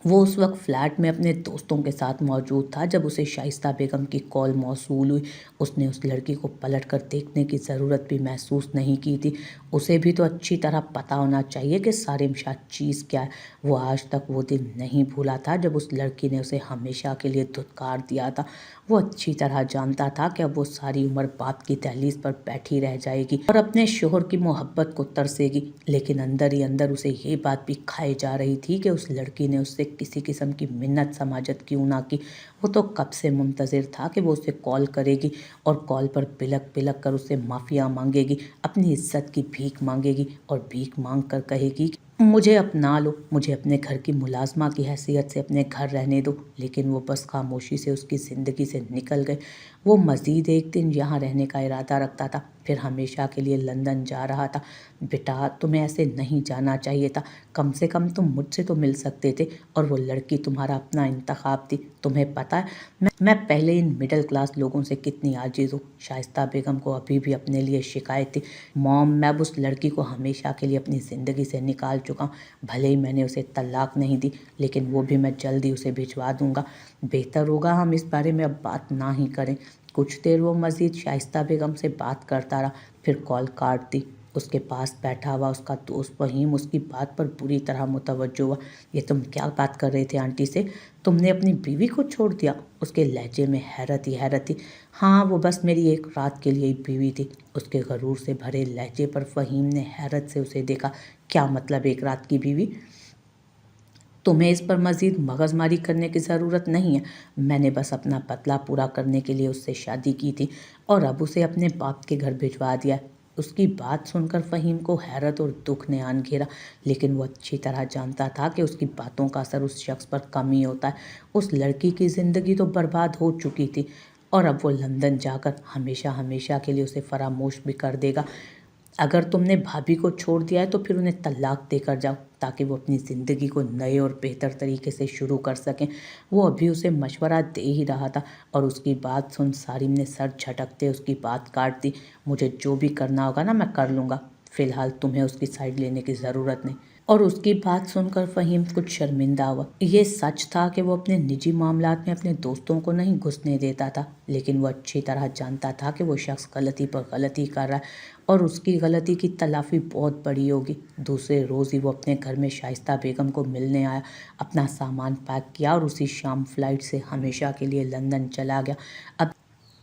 S1: वो उस वक्त फ्लैट में अपने दोस्तों के साथ मौजूद था जब उसे शाइस्ता बेगम की कॉल मौसूल हुई। उसने उस लड़की को पलट कर देखने की ज़रूरत भी महसूस नहीं की थी। उसे भी तो अच्छी तरह पता होना चाहिए कि सारिम शाह चीज़ क्या है। वो आज तक वो दिन नहीं भूला था जब उस लड़की ने उसे हमेशा के लिए धुतकार दिया था। वो अच्छी तरह जानता था कि अब वो सारी उम्र बाप की दहलीज पर बैठी रह जाएगी और अपने शोहर की मोहब्बत को तरसेगी, लेकिन अंदर ही अंदर उसे ये बात भी खाई जा रही थी कि उस लड़की ने उससे किसी किस्म की मिन्नत समाजत क्यों ना की। वो तो कब से मुंतज़िर था कि वो उसे कॉल करेगी और कॉल पर बिलक बिलक कर उससे माफ़िया मांगेगी, अपनी इज्जत की भीख मांगेगी और भीख मांग कर कहेगी मुझे अपना लो, मुझे अपने घर की मुलाजमा की हैसियत से अपने घर रहने दो। लेकिन वो बस खामोशी से उसकी ज़िंदगी से निकल गए। वो मज़ीद एक दिन यहाँ रहने का इरादा रखता था, फिर हमेशा के लिए लंदन जा रहा था। बेटा, तुम्हें ऐसे नहीं जाना चाहिए था। कम से कम तुम मुझसे तो मिल सकते थे, और वो लड़की तुम्हारा अपना इंतखाब थी। तुम्हें पता है मैं पहले इन मिडिल क्लास लोगों से कितनी आजिज़ हूँ। शाइस्ता बेगम को अभी भी अपने लिए शिकायत थी। मॉम, मैं अब उस लड़की को हमेशा के लिए अपनी ज़िंदगी से निकाल चुका हूँ। भले ही मैंने उसे तलाक नहीं दी, लेकिन वो भी मैं जल्दी उसे भिजवा दूंगा। बेहतर होगा हम इस बारे में अब बात ना ही करें। कुछ देर वो मज़ीद शाइस्ता बेगम से बात करता रहा, फिर कॉल काट दी। اس کے پاس بیٹھا ہوا اس کا دوست فہیم اس کی بات پر بری طرح متوجہ ہوا۔ یہ تم کیا بات کر رہے تھے آنٹی سے؟ تم نے اپنی بیوی کو چھوڑ دیا؟ اس کے لہجے میں حیرت تھی۔ ہاں، وہ بس میری ایک رات کے لیے بیوی تھی۔ اس کے غرور سے بھرے لہجے پر فہیم نے حیرت سے اسے دیکھا۔ کیا مطلب ایک رات کی بیوی؟ تمہیں اس پر مزید مغز ماری کرنے کی ضرورت نہیں ہے۔ میں نے بس اپنا بدلہ پورا کرنے کے لیے اس سے شادی کی تھی اور اب اسے اپنے باپ کے گھر بھجوا دیا ہے۔ اس کی بات سن کر فہیم کو حیرت اور دکھ نے آن گھیرا، لیکن وہ اچھی طرح جانتا تھا کہ اس کی باتوں کا اثر اس شخص پر کم ہی ہوتا ہے۔ اس لڑکی کی زندگی تو برباد ہو چکی تھی اور اب وہ لندن جا کر ہمیشہ ہمیشہ کے لیے اسے فراموش بھی کر دے گا۔ اگر تم نے بھابھی کو چھوڑ دیا ہے تو پھر انہیں طلاق دے کر جاؤ تاکہ وہ اپنی زندگی کو نئے اور بہتر طریقے سے شروع کر سکیں۔ وہ ابھی اسے مشورہ دے ہی رہا تھا اور اس کی بات سن سارم نے سر جھٹکتے اس کی بات کاٹ دی۔ مجھے جو بھی کرنا ہوگا میں کر لوں گا، فی الحال تمہیں اس کی سائیڈ لینے کی ضرورت نہیں۔ اور اس کی بات سن کر فہیم کچھ شرمندہ ہوا۔ یہ سچ تھا کہ وہ اپنے نجی معاملات میں اپنے دوستوں کو نہیں گھسنے دیتا تھا، لیکن وہ اچھی طرح جانتا تھا کہ وہ شخص غلطی پر غلطی کر رہا ہے اور اس کی غلطی کی تلافی بہت بڑی ہوگی۔ دوسرے روز ہی وہ اپنے گھر میں شائستہ بیگم کو ملنے آیا، اپنا سامان پیک کیا اور اسی شام فلائٹ سے ہمیشہ کے لیے لندن چلا گیا۔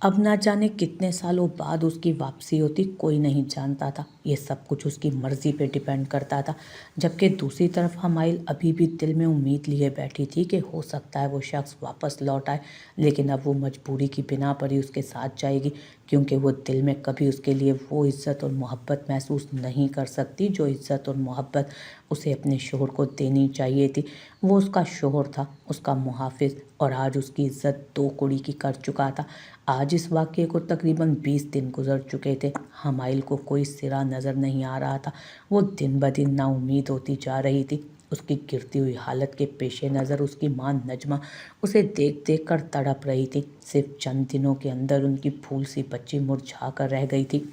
S1: اب نہ جانے کتنے سالوں بعد اس کی واپسی ہوتی، کوئی نہیں جانتا تھا۔ یہ سب کچھ اس کی مرضی پہ ڈیپینڈ کرتا تھا، جبکہ دوسری طرف حمائل ابھی بھی دل میں امید لیے بیٹھی تھی کہ ہو سکتا ہے وہ شخص واپس لوٹ آئے، لیکن اب وہ مجبوری کی بنا پر ہی اس کے ساتھ جائے گی، کیونکہ وہ دل میں کبھی اس کے لیے وہ عزت اور محبت محسوس نہیں کر سکتی جو عزت اور محبت اسے اپنے شوہر کو دینی چاہیے تھی۔ وہ اس کا شوہر تھا، اس کا محافظ، اور آج اس کی عزت دو کوڑی کی کر چکا تھا۔ آج اس واقعے کو تقریباً 20 دن گزر چکے تھے۔ حمائل کو کوئی سرا نظر نہیں آ رہا تھا۔ وہ دن بدن نا امید ہوتی جا رہی تھی۔ اس کی گرتی ہوئی حالت کے پیش نظر اس کی ماں نجمہ اسے دیکھ دیکھ کر تڑپ رہی تھی۔ صرف چند دنوں کے اندر ان کی پھول سی بچی مرجھا کر رہ گئی تھی۔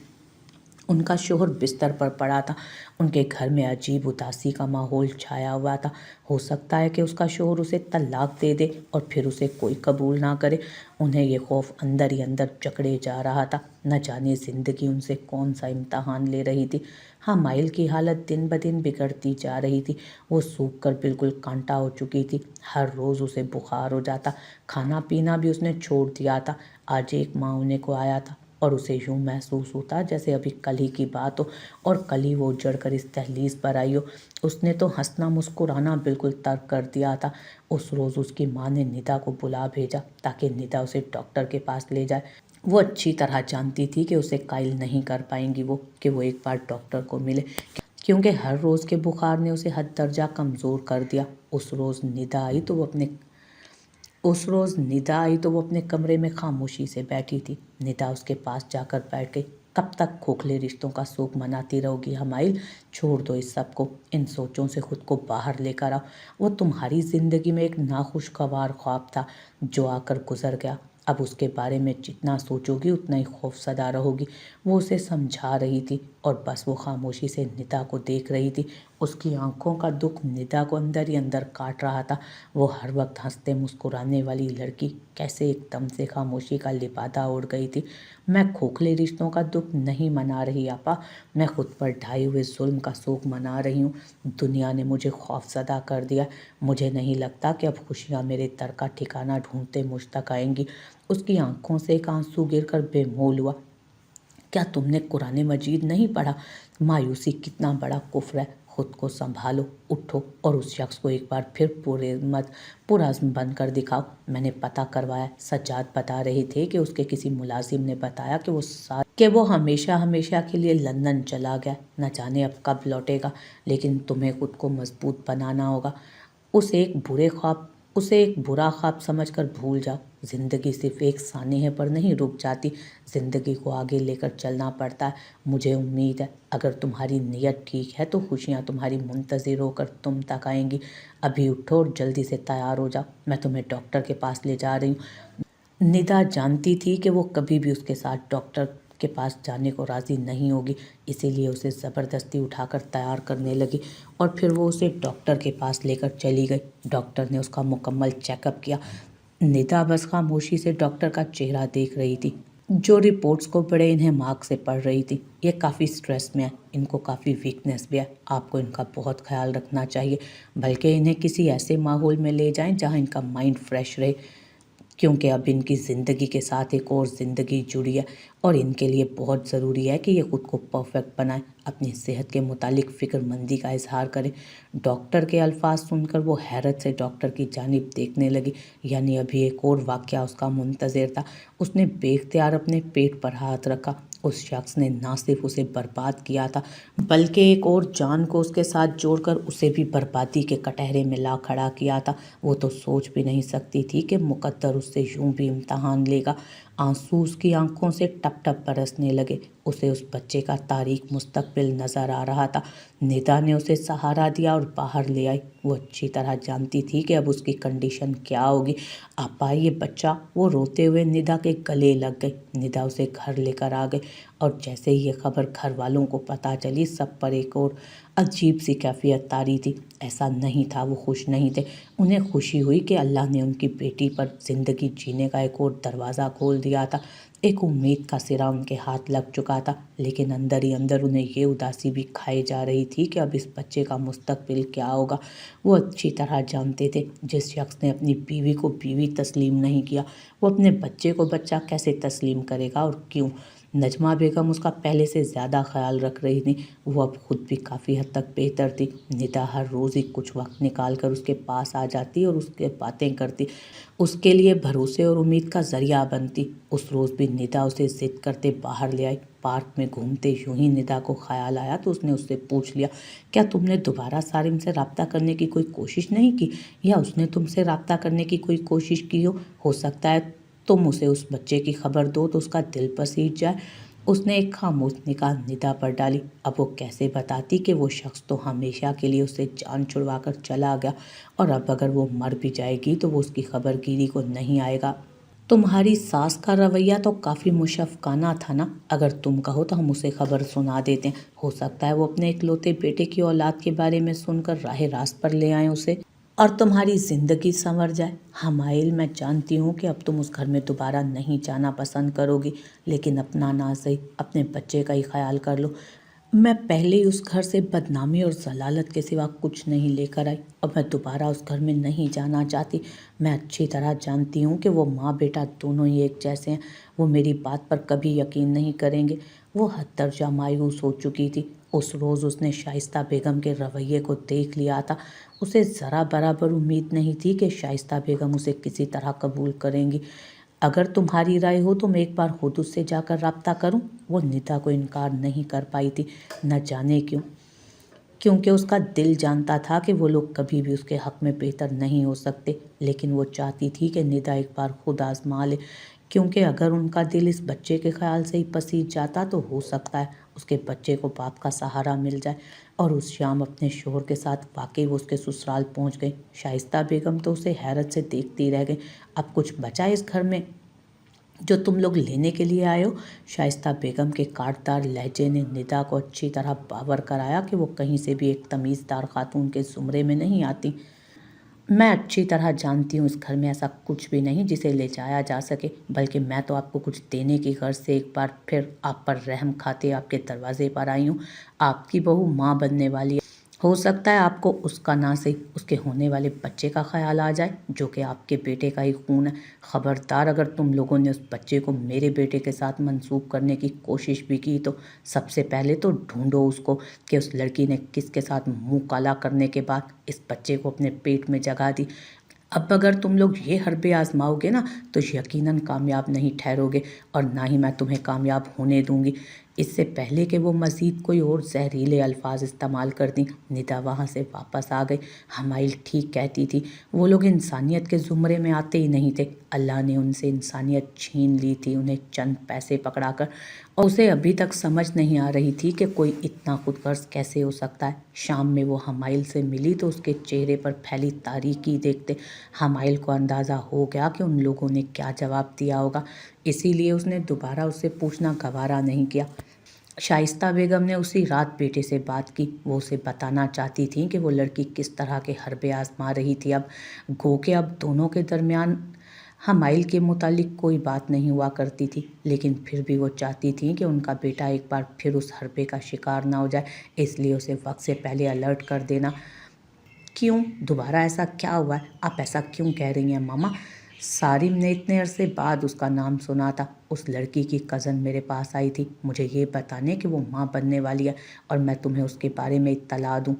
S1: ان کا شوہر بستر پر پڑا تھا۔ ان کے گھر میں عجیب اداسی کا ماحول چھایا ہوا تھا۔ ہو سکتا ہے کہ اس کا شوہر اسے طلاق دے دے اور پھر اسے کوئی قبول نہ کرے۔ انہیں یہ خوف اندر ہی اندر جکڑے جا رہا تھا، نہ جانے زندگی ان سے کون سا امتحان لے رہی تھی۔ حمائل کی حالت دن بدن بگڑتی جا رہی تھی۔ وہ سوکھ کر بالکل کانٹا ہو چکی تھی۔ ہر روز اسے بخار ہو جاتا، کھانا پینا بھی اس نے چھوڑ دیا تھا۔ آج ایک معاونے کو آیا تھا اور اسے یوں محسوس ہوتا جیسے ابھی کل ہی کی بات ہو اور کل ہی وہ اجڑ کر اس دہلیز پر آئی ہو۔ اس نے تو ہنسنا مسکرانا بالکل ترک کر دیا تھا۔ اس روز اس کی ماں نے ندا کو بلا بھیجا تاکہ ندا اسے ڈاکٹر کے پاس لے جائے۔ وہ اچھی طرح جانتی تھی کہ اسے قائل نہیں کر پائیں گی کہ وہ ایک بار ڈاکٹر کو ملے، کیونکہ ہر روز کے بخار نے اسے حد درجہ کمزور کر دیا۔ اس روز ندا آئی تو وہ اپنے کمرے میں خاموشی سے بیٹھی تھی۔ ندا اس کے پاس جا کر بیٹھ گئی۔ کب تک کھوکھلے رشتوں کا سوگ مناتی رہو گی حمائل؟ چھوڑ دو اس سب کو، ان سوچوں سے خود کو باہر لے کر آؤ۔ وہ تمہاری زندگی میں ایک ناخوشگوار خواب تھا جو آ کر گزر گیا۔ اب اس کے بارے میں جتنا سوچو گی اتنا ہی خوف زدہ رہو گی۔ وہ اسے سمجھا رہی تھی اور بس وہ خاموشی سے ندا کو دیکھ رہی تھی۔ اس کی آنکھوں کا دکھ ندا کو اندر ہی اندر کاٹ رہا تھا۔ وہ ہر وقت ہنستے مسکرانے والی لڑکی کیسے ایک دم سے خاموشی کا لبادہ اوڑھ گئی تھی۔ میں کھوکھلے رشتوں کا دکھ نہیں منا رہی آپا، میں خود پر ڈھائے ہوئے ظلم کا سوگ منا رہی ہوں۔ دنیا نے مجھے خوف زدہ کر دیا۔ مجھے نہیں لگتا کہ اب خوشیاں میرے در کا ٹھکانہ ڈھونڈتے مجھ تک آئیں گی۔ اس کی آنکھوں سے ایک آنسو گر کر بے مول ہوا۔ کیا تم نے قرآن مجید نہیں پڑھا؟ مایوسی کتنا بڑا کفر ہے۔ خود کو سنبھالو، اٹھو اور اس شخص کو ایک بار پھر پرعزم بن کر دکھاؤ۔ میں نے پتہ کروایا، سجاد بتا رہے تھے کہ اس کے کسی ملازم نے بتایا کہ وہ ہمیشہ ہمیشہ کے لیے لندن چلا گیا، نہ جانے اب کب لوٹے گا، لیکن تمہیں خود کو مضبوط بنانا ہوگا۔ اسے ایک برا خواب سمجھ کر بھول جاؤ۔ زندگی صرف ایک سانحے پر نہیں رک جاتی، زندگی کو آگے لے کر چلنا پڑتا ہے۔ مجھے امید ہے اگر تمہاری نیت ٹھیک ہے تو خوشیاں تمہاری منتظر ہو کر تم تک آئیں گی۔ ابھی اٹھو اور جلدی سے تیار ہو جاؤ، میں تمہیں ڈاکٹر کے پاس لے جا رہی ہوں۔ ندا جانتی تھی کہ وہ کبھی بھی اس کے ساتھ ڈاکٹر کے پاس جانے کو راضی نہیں ہوگی، اسی لیے اسے زبردستی اٹھا کر تیار کرنے لگی اور پھر وہ اسے ڈاکٹر کے پاس لے کر چلی گئی۔ ڈاکٹر نے اس کا مکمل چیک اپ کیا۔ ندا بس خاموشی سے ڈاکٹر کا چہرہ دیکھ رہی تھی، جو رپورٹس کو بڑے انہماک سے پڑھ رہی تھی۔ یہ کافی سٹریس میں ہے، ان کو کافی ویکنیس بھی ہے، آپ کو ان کا بہت خیال رکھنا چاہیے، بلکہ انہیں کسی ایسے ماحول میں لے جائیں جہاں ان کا مائنڈ فریش رہے، کیونکہ اب ان کی زندگی کے ساتھ ایک اور زندگی جڑی ہے اور ان کے لیے بہت ضروری ہے کہ یہ خود کو پرفیکٹ بنائیں، اپنی صحت کے متعلق فکر مندی کا اظہار کریں۔ ڈاکٹر کے الفاظ سن کر وہ حیرت سے ڈاکٹر کی جانب دیکھنے لگی، یعنی ابھی ایک اور واقعہ اس کا منتظر تھا۔ اس نے بے اختیار اپنے پیٹ پر ہاتھ رکھا۔ اس شخص نے نہ صرف اسے برباد کیا تھا بلکہ ایک اور جان کو اس کے ساتھ جوڑ کر اسے بھی بربادی کے کٹہرے میں لا کھڑا کیا تھا۔ وہ تو سوچ بھی نہیں سکتی تھی کہ مقدر اس سے یوں بھی امتحان لے گا۔ آنسو اس کی آنکھوں سے ٹپ ٹپ برسنے لگے۔ اسے اس بچے کا تاریک مستقبل نظر آ رہا تھا۔ ندا نے اسے سہارا دیا اور باہر لے آئی۔ وہ اچھی طرح جانتی تھی کہ اب اس کی کنڈیشن کیا ہوگی۔ آپا یہ بچہ، وہ روتے ہوئے ندا کے گلے لگ گئی۔ ندا اسے گھر لے کر آ گئی اور جیسے ہی یہ خبر گھر والوں کو پتہ چلی، سب پر ایک اور عجیب سی کیفیت طاری تھی۔ ایسا نہیں تھا وہ خوش نہیں تھے، انہیں خوشی ہوئی کہ اللہ نے ان کی بیٹی پر زندگی جینے کا ایک اور دروازہ کھول دیا تھا۔ ایک امید کا سرا ان کے ہاتھ لگ چکا تھا، لیکن اندر ہی اندر انہیں یہ اداسی بھی کھائے جا رہی تھی کہ اب اس بچے کا مستقبل کیا ہوگا۔ وہ اچھی طرح جانتے تھے جس شخص نے اپنی بیوی کو بیوی تسلیم نہیں کیا، وہ اپنے بچے کو بچہ کیسے تسلیم کرے گا اور کیوں۔ نجمہ بیگم اس کا پہلے سے زیادہ خیال رکھ رہی تھی، وہ اب خود بھی کافی حد تک بہتر تھی۔ ندا ہر روز ہی کچھ وقت نکال کر اس کے پاس آ جاتی اور اس کے باتیں کرتی، اس کے لیے بھروسے اور امید کا ذریعہ بنتی۔ اس روز بھی ندا اسے ضد کرتے باہر لے آئی۔ پارک میں گھومتے یوں ہی ندا کو خیال آیا تو اس نے اس سے پوچھ لیا، کیا تم نے دوبارہ سارم سے رابطہ کرنے کی کوئی کوشش نہیں کی، یا اس نے تم سے رابطہ کرنے کی کوئی کوشش کی ہو سکتا ہے تم اسے اس بچے کی خبر دو تو اس کا دل پسیج جائے۔ اس نے ایک خاموش نگاہ ندا پر ڈالی۔ اب وہ کیسے بتاتی کہ وہ شخص تو ہمیشہ کے لیے اسے جان چھڑوا کر چلا گیا، اور اب اگر وہ مر بھی جائے گی تو وہ اس کی خبر گیری کو نہیں آئے گا۔ تمہاری ساس کا رویہ تو کافی مشفقانہ تھا نا، اگر تم کہو تو ہم اسے خبر سنا دیتے ہیں، ہو سکتا ہے وہ اپنے اکلوتے بیٹے کی اولاد کے بارے میں سن کر راہ راست پر لے آئیں اسے، اور تمہاری زندگی سنور جائے۔ حمائل، میں جانتی ہوں کہ اب تم اس گھر میں دوبارہ نہیں جانا پسند کرو گی، لیکن اپنا نہ صحیح اپنے بچے کا ہی خیال کر لو۔ میں پہلے ہی اس گھر سے بدنامی اور ضلالت کے سوا کچھ نہیں لے کر آئی، اور میں دوبارہ اس گھر میں نہیں جانا چاہتی۔ میں اچھی طرح جانتی ہوں کہ وہ ماں بیٹا دونوں ہی ایک جیسے ہیں، وہ میری بات پر کبھی یقین نہیں کریں گے۔ وہ حد درجہ مایوس ہو چکی تھی۔ اس روز اس نے شائستہ بیگم کے رویے کو دیکھ لیا تھا۔ اسے ذرا برابر امید نہیں تھی کہ شائستہ بیگم اسے کسی طرح قبول کریں گی۔ اگر تمہاری رائے ہو تو میں ایک بار خود اس سے جا کر رابطہ کروں۔ وہ ندا کو انکار نہیں کر پائی تھی، نہ جانے کیوں، کیونکہ اس کا دل جانتا تھا کہ وہ لوگ کبھی بھی اس کے حق میں بہتر نہیں ہو سکتے، لیکن وہ چاہتی تھی کہ ندا ایک بار خود آزما لے، کیونکہ اگر ان کا دل اس بچے کے خیال سے ہی پسیج جاتا تو ہو سکتا ہے اس کے بچے کو باپ کا سہارا مل جائے۔ اور اس شام اپنے شوہر کے ساتھ واقعی وہ اس کے سسرال پہنچ گئی۔ شائستہ بیگم تو اسے حیرت سے دیکھتی رہ گئی۔ اب کچھ بچا اس گھر میں جو تم لوگ لینے کے لیے آئے ہو؟ شائستہ بیگم کے کاٹدار لہجے نے ندا کو اچھی طرح باور کرایا کہ وہ کہیں سے بھی ایک تمیزدار خاتون کے زمرے میں نہیں آتی۔ میں اچھی طرح جانتی ہوں اس گھر میں ایسا کچھ بھی نہیں جسے لے جایا جا سکے، بلکہ میں تو آپ کو کچھ دینے کی غرض سے ایک بار پھر آپ پر رحم کھاتے آپ کے دروازے پر آئی ہوں۔ آپ کی بہو ماں بننے والی ہے، ہو سکتا ہے آپ کو اس کا نہ صحیح اس کے ہونے والے بچے کا خیال آ جائے جو کہ آپ کے بیٹے کا ہی خون ہے۔ خبردار اگر تم لوگوں نے اس بچے کو میرے بیٹے کے ساتھ منسوب کرنے کی کوشش بھی کی تو سب سے پہلے تو ڈھونڈو اس کو کہ اس لڑکی نے کس کے ساتھ منہ کالا کرنے کے بعد اس بچے کو اپنے پیٹ میں جگہ دی۔ اب اگر تم لوگ یہ حربے آزماؤ گے نا تو یقیناً کامیاب نہیں ٹھہرو گے، اور نہ ہی میں تمہیں کامیاب ہونے دوں گی۔ اس سے پہلے کہ وہ مزید کوئی اور زہریلے الفاظ استعمال کرتی، ندا وہاں سے واپس آ گئی۔ حمائل ٹھیک کہتی تھی، وہ لوگ انسانیت کے زمرے میں آتے ہی نہیں تھے۔ اللہ نے ان سے انسانیت چھین لی تھی انہیں چند پیسے پکڑا کر، اور اسے ابھی تک سمجھ نہیں آ رہی تھی کہ کوئی اتنا خود غرض کیسے ہو سکتا ہے۔ شام میں وہ حمائل سے ملی تو اس کے چہرے پر پھیلی تاریکی دیکھتے حمائل کو اندازہ ہو گیا کہ ان لوگوں نے کیا جواب دیا ہوگا، اسی لیے اس نے دوبارہ اس سے پوچھنا گوارا نہیں کیا۔ شائستہ بیگم نے اسی رات بیٹے سے بات کی، وہ اسے بتانا چاہتی تھیں کہ وہ لڑکی کس طرح کے حربے آزما رہی تھی۔ اب گو کہ اب دونوں کے درمیان हमाइल के मुतालिक कोई बात नहीं हुआ करती थी, लेकिन फिर भी वो चाहती थीं कि उनका बेटा एक बार फिर उस हरबे का शिकार ना हो जाए, इसलिए उसे वक्त से पहले अलर्ट कर देना। क्यों? दोबारा ऐसा क्या हुआ है? आप ऐसा क्यों कह रही हैं मामा? सारिम ने इतने अरसे बाद उसका नाम सुना था। उस लड़की की कज़न मेरे पास आई थी मुझे ये बताने कि वो माँ बनने वाली है और मैं तुम्हें उसके बारे में इत्तला दूँ,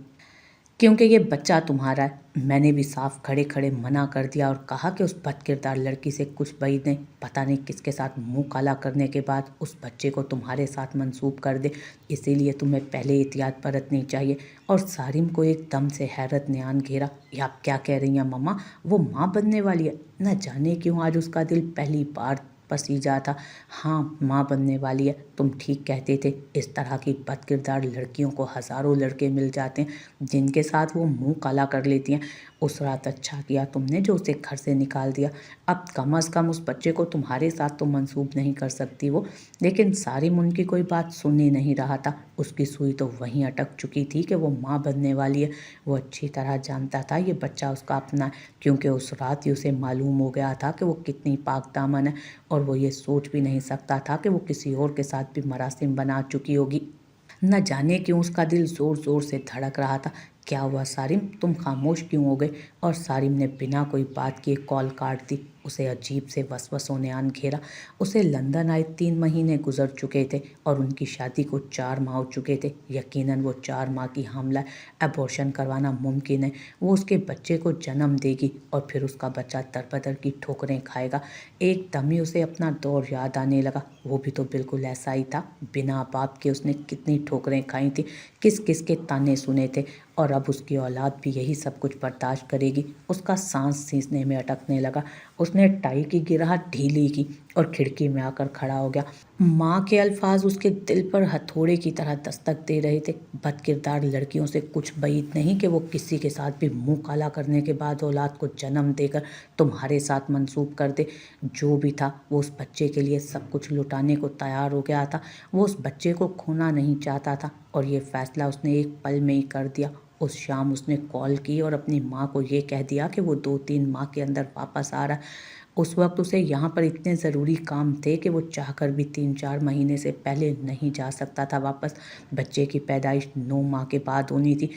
S1: क्योंकि ये बच्चा तुम्हारा है। मैंने भी साफ खड़े खड़े मना कर दिया और कहा कि उस बदकिरदार लड़की से कुछ बई नहीं, पता नहीं किसके साथ मुंह काला करने के बाद उस बच्चे को तुम्हारे साथ मंसूब कर दे, इसीलिए तुम्हें पहले एहतियात बरतनी चाहिए। और सारिम को एकदम से हैरत ने आन घेरा। ये आप क्या कह रही हैं मम्मा? वो माँ बनने वाली है? न जाने क्यों आज उसका दिल पहली बार पसीजा था। हाँ, माँ बनने वाली है। तुम ठीक कहते थे। इस तरह की बदकिरदार लड़कियों को हज़ारों लड़के मिल जाते हैं जिनके साथ वो मुंह काला कर लेती हैं। उस रात अच्छा किया तुमने जो उसे घर से निकाल दिया। अब कम से कम उस बच्चे को तुम्हारे साथ तो मंसूब नहीं कर सकती वो। लेकिन सारिम उनकी कोई बात सुन ही नहीं रहा था। उसकी सुई तो वहीं अटक चुकी थी कि वो माँ बनने वाली है। वो अच्छी तरह जानता था ये बच्चा उसका अपना है, क्योंकि उस रात ही उसे मालूम हो गया था कि वो कितनी पाक दामन है, और वो ये सोच भी नहीं सकता था कि वो किसी और के साथ भी मरासिम बना चुकी होगी। न जाने क्यों उसका दिल ज़ोर ज़ोर से धड़क रहा था। क्या हुआ सारिम, तुम खामोश क्यों हो गए? और सारिम ने बिना कोई बात किए कॉल काट दी। उसे अजीब से वसवसों ने आन घेरा। उसे लंदन आए 3 महीने गुजर चुके थे और उनकी शादी को 4 माह हो चुके थे। यकीनन वो 4 माह की हामला है। अबॉर्शन करवाना मुमकिन है। वो उसके बच्चे को जन्म देगी और फिर उसका बच्चा दरबदर की ठोकरें खाएगा। एकदम ही उसे अपना दौर याद आने लगा। वो भी तो बिल्कुल ऐसा ही था। बिना बाप के उसने कितनी ठोकरें खाई थी, किस किस के ताने सुने थे, और अब उसकी औलाद भी यही सब कुछ बर्दाश्त करेगी। उसका सांस सींचने में अटकने लगा। उसने टाई की गिराहट ढीली की और खिड़की में आकर खड़ा हो गया। माँ के अल्फाज उसके दिल पर हथौड़े की तरह दस्तक दे रहे थे। बदकिरदार लड़कियों से कुछ बैद नहीं कि वो किसी के साथ भी मुंह काला करने के बाद औलाद को जन्म देकर तुम्हारे साथ मंसूब कर दे। जो भी था वो उस बच्चे के लिए सब कुछ लुटाने को तैयार हो गया था। वो उस बच्चे को खोना नहीं चाहता था और ये फैसला उसने एक पल में ही कर दिया। उस शाम उसने कॉल की और अपनी माँ को ये कह दिया कि वो 2-3 माह के अंदर वापस आ रहा है। उस वक्त उसे यहाँ पर इतने ज़रूरी काम थे कि वो चाहकर भी 3-4 महीने से पहले नहीं जा सकता था वापस। बच्चे की पैदाइश 9 माह के बाद होनी थी।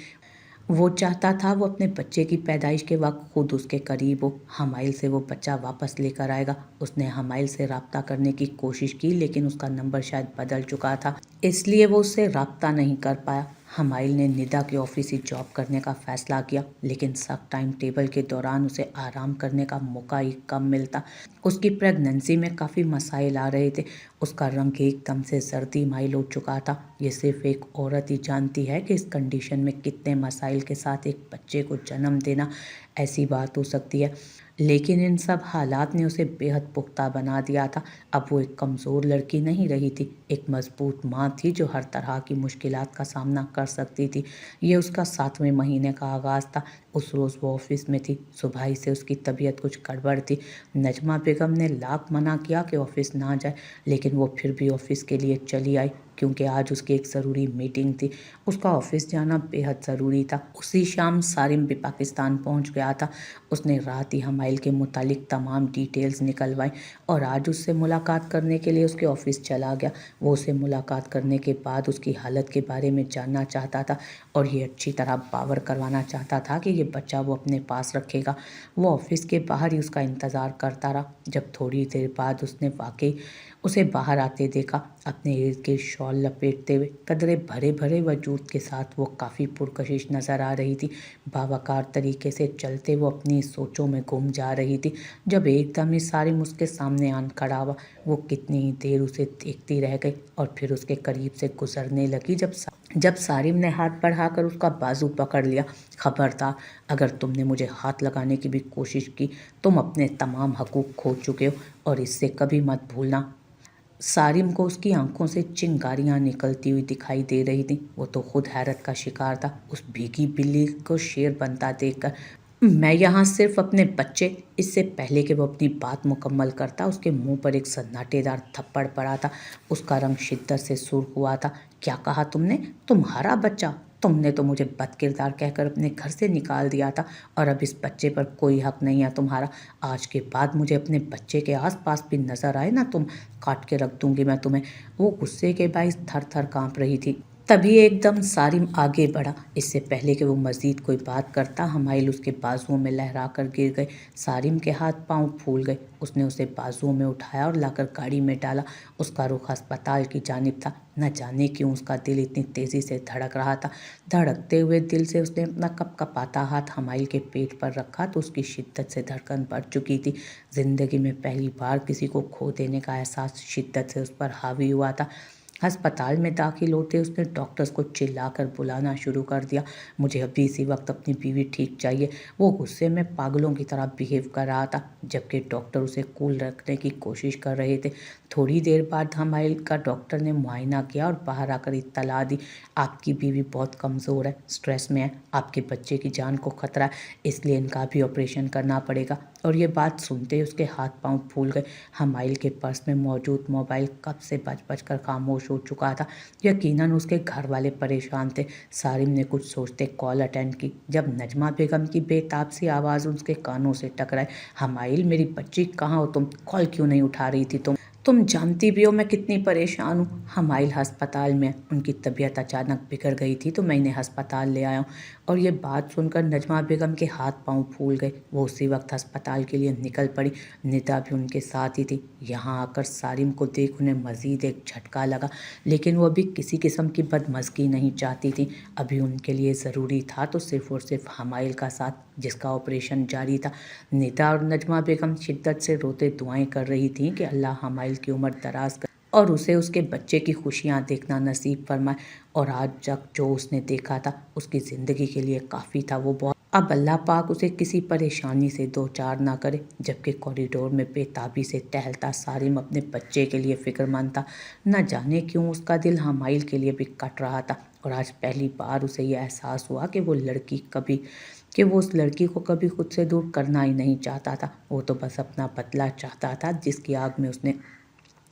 S1: वो चाहता था वो अपने बच्चे की पैदाइश के वक्त खुद उसके करीब हो। हमाइल से वो बच्चा वापस लेकर आएगा। उसने हमाइल से रब्ता करने की कोशिश की, लेकिन उसका नंबर शायद बदल चुका था, इसलिए वो उससे रब्ता नहीं कर पाया। हमाइल ने निदा के ऑफिस ही जॉब करने का फैसला किया, लेकिन सख्त टाइम टेबल के दौरान उसे आराम करने का मौका ही कम मिलता। उसकी प्रेगनेंसी में काफ़ी मसाइल आ रहे थे। उसका रंग एकदम से जर्दी माइल हो चुका था। ये सिर्फ एक औरत ही जानती है कि इस कंडीशन में कितने मसाइल के साथ एक बच्चे को जन्म देना ऐसी बात हो सकती है। लेकिन इन सब हालात ने उसे बेहद पुख्ता बना दिया था। अब वो एक कमज़ोर लड़की नहीं रही थी, एक मजबूत माँ थी जो हर तरह की मुश्किलात का सामना कर सकती थी। ये उसका 7वें महीने का आगाज़ था। उस रोज़ वो ऑफिस में थी। सुबह ही से उसकी तबीयत कुछ गड़बड़ थी। नजमा बेगम ने लाख मना किया कि ऑफिस ना जाए, लेकिन वो फिर भी ऑफिस के लिए चली आई, क्योंकि आज उसकी एक ज़रूरी मीटिंग थी। उसका ऑफिस जाना बेहद ज़रूरी था। उसी शाम सारिम भी पाकिस्तान पहुंच गया था। उसने रात ही हमाइल के मुतालिक तमाम डिटेल्स निकलवाई और आज उससे मुलाकात करने के लिए उसके ऑफिस चला गया। वो उससे मुलाकात करने के बाद उसकी हालत के बारे में जानना चाहता था और ये अच्छी तरह बावर करवाना चाहता था कि ये बच्चा वो अपने पास रखेगा। वो ऑफिस के बाहर ही उसका इंतज़ार करता रहा। जब थोड़ी देर बाद उसने वाकई उसे बाहर आते देखा, अपने इर्द गिर्द शॉल लपेटते हुए, कदरे भरे भरे वजूद के साथ वो काफ़ी पुरकशिश नज़र आ रही थी। बावकार तरीके से चलते वो अपनी सोचों में गुम जा रही थी, जब एकदम ही सारिम उसके सामने आन खड़ा हुआ। वो कितनी ही देर उसे देखती रह गई और फिर उसके करीब से गुजरने लगी। जब सारिम ने हाथ बढ़ाकर उसका बाजू पकड़ लिया। खबरदार, अगर तुमने मुझे हाथ लगाने की भी कोशिश की, तुम अपने तमाम हकूक़ खो चुके हो और इससे कभी मत भूलना। सारिम को उसकी आंखों से चिंगारियां निकलती हुई दिखाई दे रही थीं। वो तो खुद हैरत का शिकार था उस भीगी बिल्ली को शेर बनता देखकर। मैं यहाँ सिर्फ अपने बच्चे। इससे पहले कि वो अपनी बात मुकम्मल करता, उसके मुंह पर एक सन्नाटेदार थप्पड़ पड़ा था। उसका रंग शिद्दत से सुर्ख हुआ था। क्या कहा तुमने? तुम्हारा बच्चा? तुमने तो मुझे बदकिरदार कहकर अपने घर से निकाल दिया था और अब इस बच्चे पर कोई हक नहीं है तुम्हारा। आज के बाद मुझे अपने बच्चे के आसपास भी नजर आए ना तुम, काट के रख दूंगी मैं तुम्हें। वो गुस्से के बाइस थर थर कांप रही थी। तभी एकदम सारिम आगे बढ़ा। इससे पहले कि वो मजीद कोई बात करता, हमाइल उसके बाजुओं में लहरा कर गिर गए। सारिम के हाथ पांव फूल गए। उसने उसे बाजुओं में उठाया और लाकर गाड़ी में डाला। उसका रुख अस्पताल की जानिब था। न जाने क्यों उसका दिल इतनी तेजी से धड़क रहा था। धड़कते हुए दिल से उसने अपना कपकपाता हाथ हमाइल के पेट पर रखा तो उसकी शिद्दत से धड़कन बढ़ चुकी थी। जिंदगी में पहली बार किसी को खो देने का एहसास शिद्दत से उस पर हावी हुआ था। अस्पताल में दाखिल होते उसने डॉक्टर्स को चिल्लाकर बुलाना शुरू कर दिया। मुझे अभी इसी वक्त अपनी बीवी ठीक चाहिए। वो गुस्से में पागलों की तरह बिहेव कर रहा था, जबकि डॉक्टर उसे कूल रखने की कोशिश कर रहे थे। थोड़ी देर बाद हमाइल का डॉक्टर ने मुआयना किया और बाहर आकर इत्तला दी, आपकी बीवी बहुत कमज़ोर है, स्ट्रेस में है, आपके बच्चे की जान को खतरा है, इसलिए इनका भी ऑपरेशन करना पड़ेगा। और ये बात सुनते ही उसके हाथ पांव फूल गए। हमाइल के पर्स में मौजूद मोबाइल कब से बज बज कर खामोश हो चुका था। यकीनन उसके घर वाले परेशान थे। सारिम ने कुछ सोचते कॉल अटेंड की। जब नजमा बेगम की बेताब सी आवाज़ उसके कानों से टकराई, हमाइल मेरी बच्ची कहाँ हो तुम, कॉल क्यों नहीं उठा रही थी तुम जानती भी हो मैं कितनी परेशान हूँ। हमाइल अस्पताल में, उनकी तबीयत अचानक बिगड़ गई थी तो मैं इन्हें अस्पताल ले आया हूँ। और ये बात सुनकर नजमा बेगम के हाथ पांव फूल गए। वो उसी वक्त अस्पताल के लिए निकल पड़ी। निदा भी उनके साथ ही थी। यहाँ आकर सारिम को देख उन्हें मजीद एक झटका लगा, लेकिन वो अभी किसी किस्म की बदमज़गी नहीं चाहती थी। अभी उनके लिए ज़रूरी था तो सिर्फ और सिर्फ हमाइल का साथ, जिसका ऑपरेशन जारी था। निदा और नजमा बेगम शिद्दत से रोते दुआएं कर रही थीं कि अल्लाह हमाइल की उम्र दराज कर और उसे उसके बच्चे की खुशियां देखना नसीब फरमाए। और आज तक जो उसने देखा था उसकी ज़िंदगी के लिए काफ़ी था। वो बहुत, अब अल्लाह पाक उसे किसी परेशानी से दो चार ना करे। जबकि कॉरिडोर में बेताबी से टहलता सारिम अपने बच्चे के लिए फिक्रमंद था। न जाने क्यों उसका दिल हमाइल के लिए भी कट रहा था। और आज पहली बार उसे यह एहसास हुआ कि वो उस लड़की को कभी खुद से दूर करना ही नहीं चाहता था। वो तो बस अपना बदला चाहता था, जिसकी आग में उसने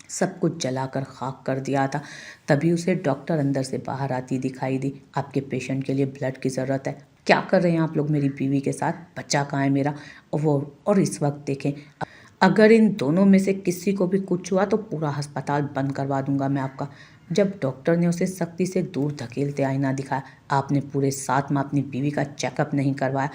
S1: सब कुछ जलाकर खाक कर दिया था। तभी उसे डॉक्टर अंदर से बाहर आती दिखाई दी। आपके पेशेंट के लिए ब्लड की ज़रूरत है। क्या कर रहे हैं आप लोग मेरी बीवी के साथ, बच्चा कहाँ है मेरा? और इस वक्त देखें, अगर इन दोनों में से किसी को भी कुछ हुआ तो पूरा अस्पताल बंद करवा दूंगा मैं आपका। जब डॉक्टर ने उसे सख्ती से दूर धकेलते आईना दिखाया, आपने पूरे 7 माह अपनी बीवी का चेकअप नहीं करवाया।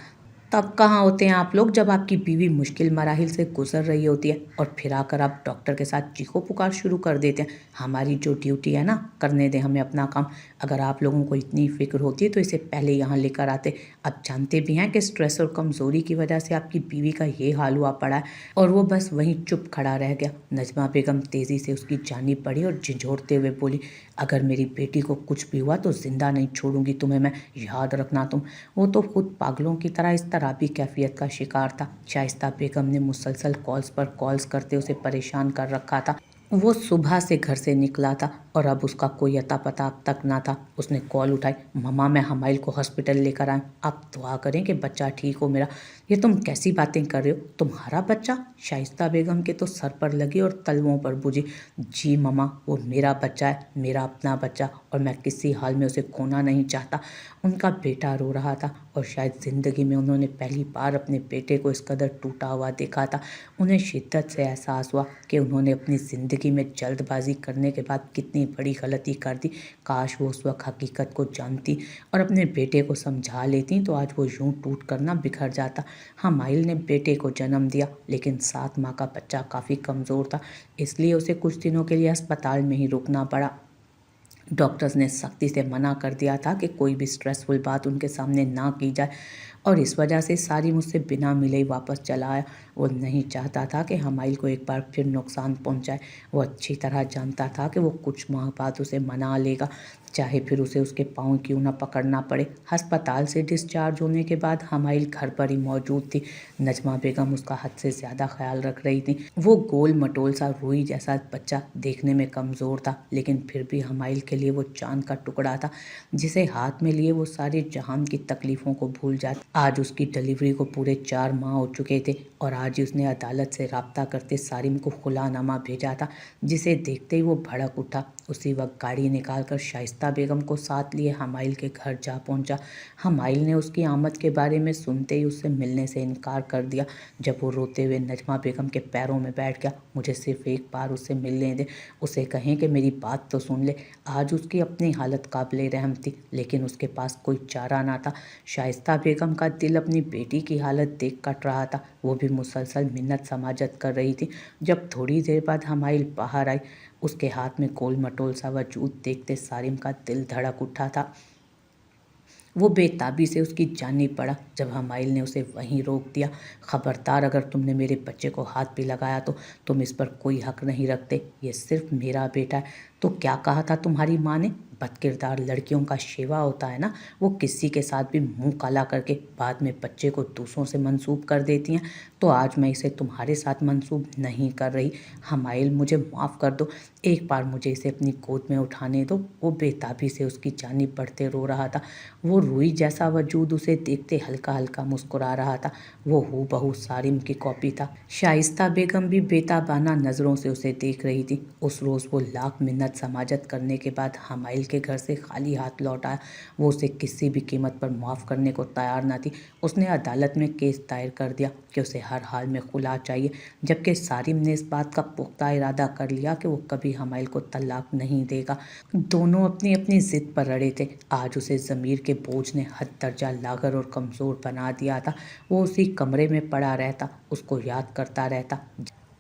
S1: तब कहाँ होते हैं आप लोग जब आपकी बीवी मुश्किल मराहिल से गुजर रही होती है और फिर आकर आप डॉक्टर के साथ चीखो पुकार शुरू कर देते हैं। हमारी जो ड्यूटी है ना, करने दें हमें अपना काम। अगर आप लोगों को इतनी फिक्र होती तो इसे पहले यहाँ लेकर आते। अब जानते भी हैं कि स्ट्रेस और कमज़ोरी की वजह से आपकी बीवी का ये हाल हुआ पड़ा है। और वो बस वहीं चुप खड़ा रह गया। नजमा बेगम तेज़ी से उसकी जानिब बढ़ी और झिझोड़ते हुए बोली, अगर मेरी बेटी को कुछ भी हुआ तो जिंदा नहीं छोड़ूंगी तुम्हें मैं, याद रखना तुम। वो तो खुद पागलों की तरह इस तराबी कैफियत का शिकार था। शाइस्ता बेगम ने मुसलसल कॉल्स पर कॉल्स करते उसे परेशान कर रखा था। वो सुबह से घर से निकला था और अब उसका कोई अता पता अब तक ना था। उसने कॉल उठाई, मम्मा मैं हमाइल को हॉस्पिटल लेकर आया, आप दुआ करें कि बच्चा ठीक हो मेरा। ये तुम कैसी बातें कर रहे हो, तुम्हारा बच्चा? शाइस्ता बेगम के तो सर पर लगी और तलवों पर बुझी। जी मम्मा, वो मेरा बच्चा है, मेरा अपना बच्चा, और मैं किसी हाल में उसे खोना नहीं चाहता। उनका बेटा रो रहा था और शायद ज़िंदगी में उन्होंने पहली बार अपने बेटे को इस कदर टूटा हुआ देखा था। उन्हें शिद्दत से एहसास हुआ कि उन्होंने अपनी ज़िंदगी में जल्दबाजी करने के बाद कितनी बड़ी गलती कर दी। काश वो उस वक्त हकीकत को जानती और अपने बेटे को समझा लेती तो आज वो यूं टूट कर ना बिखर जाता। हमाइल ने बेटे को जन्म दिया, लेकिन 7 माह का बच्चा काफ़ी कमज़ोर था, इसलिए उसे कुछ दिनों के लिए अस्पताल में ही रुकना पड़ा। डॉक्टर्स ने सख्ती से मना कर दिया था कि कोई भी स्ट्रेसफुल बात उनके सामने ना की जाए, और इस वजह से सारी मुझसे बिना मिले ही वापस चला आया। वो नहीं चाहता था कि हमाइल को एक बार फिर नुकसान पहुंचाए। वो अच्छी तरह जानता था कि वो कुछ माह बाद उसे मना लेगा, चाहे फिर उसे उसके पाँव क्यों ना पकड़ना पड़े। अस्पताल से डिस्चार्ज होने के बाद हमाइल घर पर ही मौजूद थी। नजमा बेगम उसका हद से ज़्यादा ख्याल रख रही थी। वो गोल मटोल सा रूई जैसा बच्चा देखने में कमज़ोर था, लेकिन फिर भी हमाइल के लिए वो चांद का टुकड़ा था, जिसे हाथ में लिए वो सारे जहान की तकलीफ़ों को भूल जाती। आज उसकी डिलीवरी को पूरे 4 माह हो चुके थे और आज ही उसने अदालत से राब्ता करते सारिम को खुलानामा भेजा था, जिसे देखते ही वो भड़क उठा। उसी वक्त गाड़ी निकालकर शाइस्ता बेगम को साथ लिए हमाइल के घर जा पहुंचा। हमाइल ने उसकी आमद के बारे में सुनते ही उससे मिलने से इनकार कर दिया। जब वो रोते हुए नजमा बेगम के पैरों में बैठ गया, मुझे सिर्फ एक बार उससे मिलने दे, उसे कहें कि मेरी बात तो सुन ले। आज उसकी अपनी हालत काबिले रहम थी, लेकिन उसके पास कोई चारा ना था। शाइस्ता बेगम का दिल अपनी बेटी की हालत देख कट रहा था। वो भी मुसलसल मिन्नत समाजत कर रही थी। जब थोड़ी देर बाद हमाइल बाहर आई, उसके हाथ में गोल मटोल सा वजूद देखते सारिम का दिल धड़क उठा था। वो बेताबी से उसकी जानी पड़ा जब हमाइल ने उसे वहीं रोक दिया। खबरदार, अगर तुमने मेरे बच्चे को हाथ भी लगाया तो तुम इस पर कोई हक नहीं रखते। ये सिर्फ मेरा बेटा है। तो क्या कहा था तुम्हारी माँ ने? बदकिरदार लड़कियों का शेवा होता है ना, वो किसी के साथ भी मुंह काला करके बाद में बच्चे को दूसरों से मंसूब कर देती हैं। तो आज मैं इसे तुम्हारे साथ मंसूब नहीं कर रही। हमाइल, मुझे माफ़ कर दो, एक बार मुझे इसे अपनी गोद में उठाने दो। वो बेताबी से उसकी जानिब बढ़ते रो रहा था। वो रूई जैसा वजूद उसे देखते हल्का हल्का मुस्कुरा रहा था। वो हूबहू सारिम की कॉपी था। शाइस्ता बेगम भी बेताबाना नज़रों से उसे देख रही थी। उस रोज़ वो लाख मिन्नत समाजत करने के बाद हमाइल के घर से खाली हाथ लौट आया। वो उसे किसी भी कीमत पर माफ़ करने को तैयार न थी। उसने अदालत में केस दायर कर दिया कि उसे हर हाल में खुला चाहिए, जबकि सारिम ने इस बात का पुख्ता इरादा कर लिया कि वो कभी हमाइल को तलाक नहीं देगा। दोनों अपनी अपनी जिद पर अड़े थे। आज उसे ज़मीर के बोझ ने हद दर्जा लागर और कमज़ोर बना दिया था। वो उसी कमरे में पड़ा रहता, उसको याद करता रहता।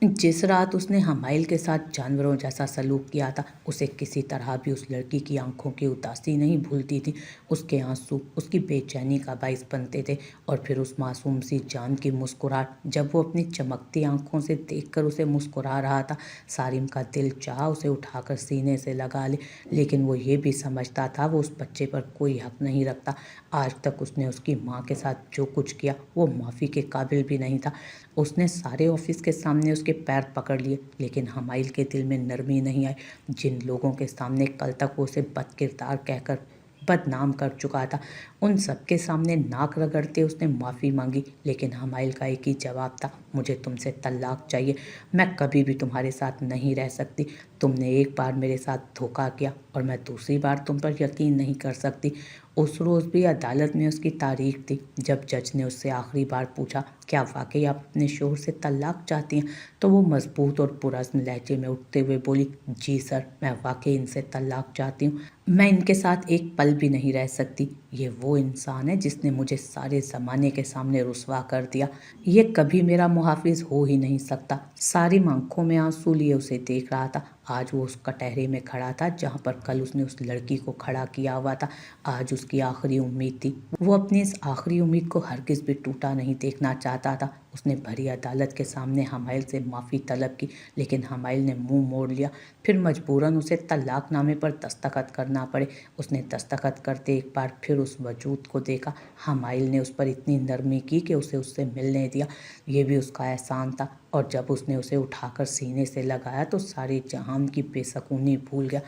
S1: जिस रात उसने हमाइल के साथ जानवरों जैसा सलूक किया था, उसे किसी तरह भी उस लड़की की आंखों की उदासी नहीं भूलती थी। उसके आंसू उसकी बेचैनी का बाइस बनते थे, और फिर उस मासूम सी जान की मुस्कुराहट जब वो अपनी चमकती आंखों से देखकर उसे मुस्कुरा रहा था। सारिम का दिल चाहा उसे उठाकर सीने से लगा ले, लेकिन वो ये भी समझता था वो उस बच्चे पर कोई हक नहीं रखता। आज तक उसने उसकी माँ के साथ जो कुछ किया वो माफ़ी के काबिल भी नहीं था। उसने सारे ऑफिस के सामने उसके पैर पकड़ लिए, लेकिन हमाइल के दिल में नरमी नहीं आई। जिन लोगों के सामने कल तक वो उसे बदकिरदार कहकर बदनाम कर चुका था, उन सबके सामने नाक रगड़ते उसने माफ़ी मांगी। लेकिन हमाइल का एक ही जवाब था, मुझे तुमसे तलाक चाहिए। मैं कभी भी तुम्हारे साथ नहीं रह सकती। तुमने एक बार मेरे साथ धोखा किया और मैं दूसरी बार तुम पर यकीन नहीं कर सकती। उस रोज़ भी अदालत में उसकी तारीख थी जब जज ने उससे आखिरी बार पूछा, क्या वाकई आप अपने शोहर से तलाक चाहती हैं? तो वो मजबूत और पुरज़्म लहजे में उठते हुए बोली, जी सर, मैं वाकई इनसे तलाक चाहती हूँ। मैं इनके साथ एक पल भी नहीं रह सकती। ये वो इंसान है जिसने मुझे सारे ज़माने के सामने रुसवा कर दिया। ये कभी मेरा मुहाफिज हो ही नहीं सकता। सारी आंखों में आंसू लिए उसे देख रहा था। आज वो उस कटहरे में खड़ा था जहाँ पर कल उसने उस लड़की को खड़ा किया हुआ था। आज उसकी आखिरी उम्मीद थी। वो अपनी इस आखिरी उम्मीद को हरगिज़ भी टूटा नहीं देखना चाहता था। उसने भरी अदालत के सामने हमाइल से माफ़ी तलब की, लेकिन हमाइल ने मुंह मोड़ लिया। फिर मजबूरन उसे तलाकनामे पर दस्तखत करना पड़े। उसने दस्तखत करते एक बार फिर उस वजूद को देखा। हमाइल ने उस पर इतनी नरमी की कि उसे उससे मिलने दिया। ये भी उसका एहसान था। और जब उसने उसे उठाकर सीने से लगाया तो सारे जहान की बेसकूनी भूल गया।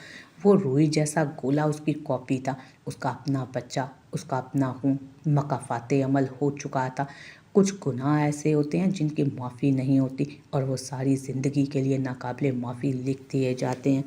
S1: वो रूई जैसा गोला उसकी कॉपी था। उसका अपना बच्चा, उसका अपना खून मकाफाते अमल हो चुका था। कुछ गुनाह ऐसे होते हैं जिनकी माफ़ी नहीं होती, और वो सारी ज़िंदगी के लिए नाकाबिले माफ़ी लिख दिए जाते हैं।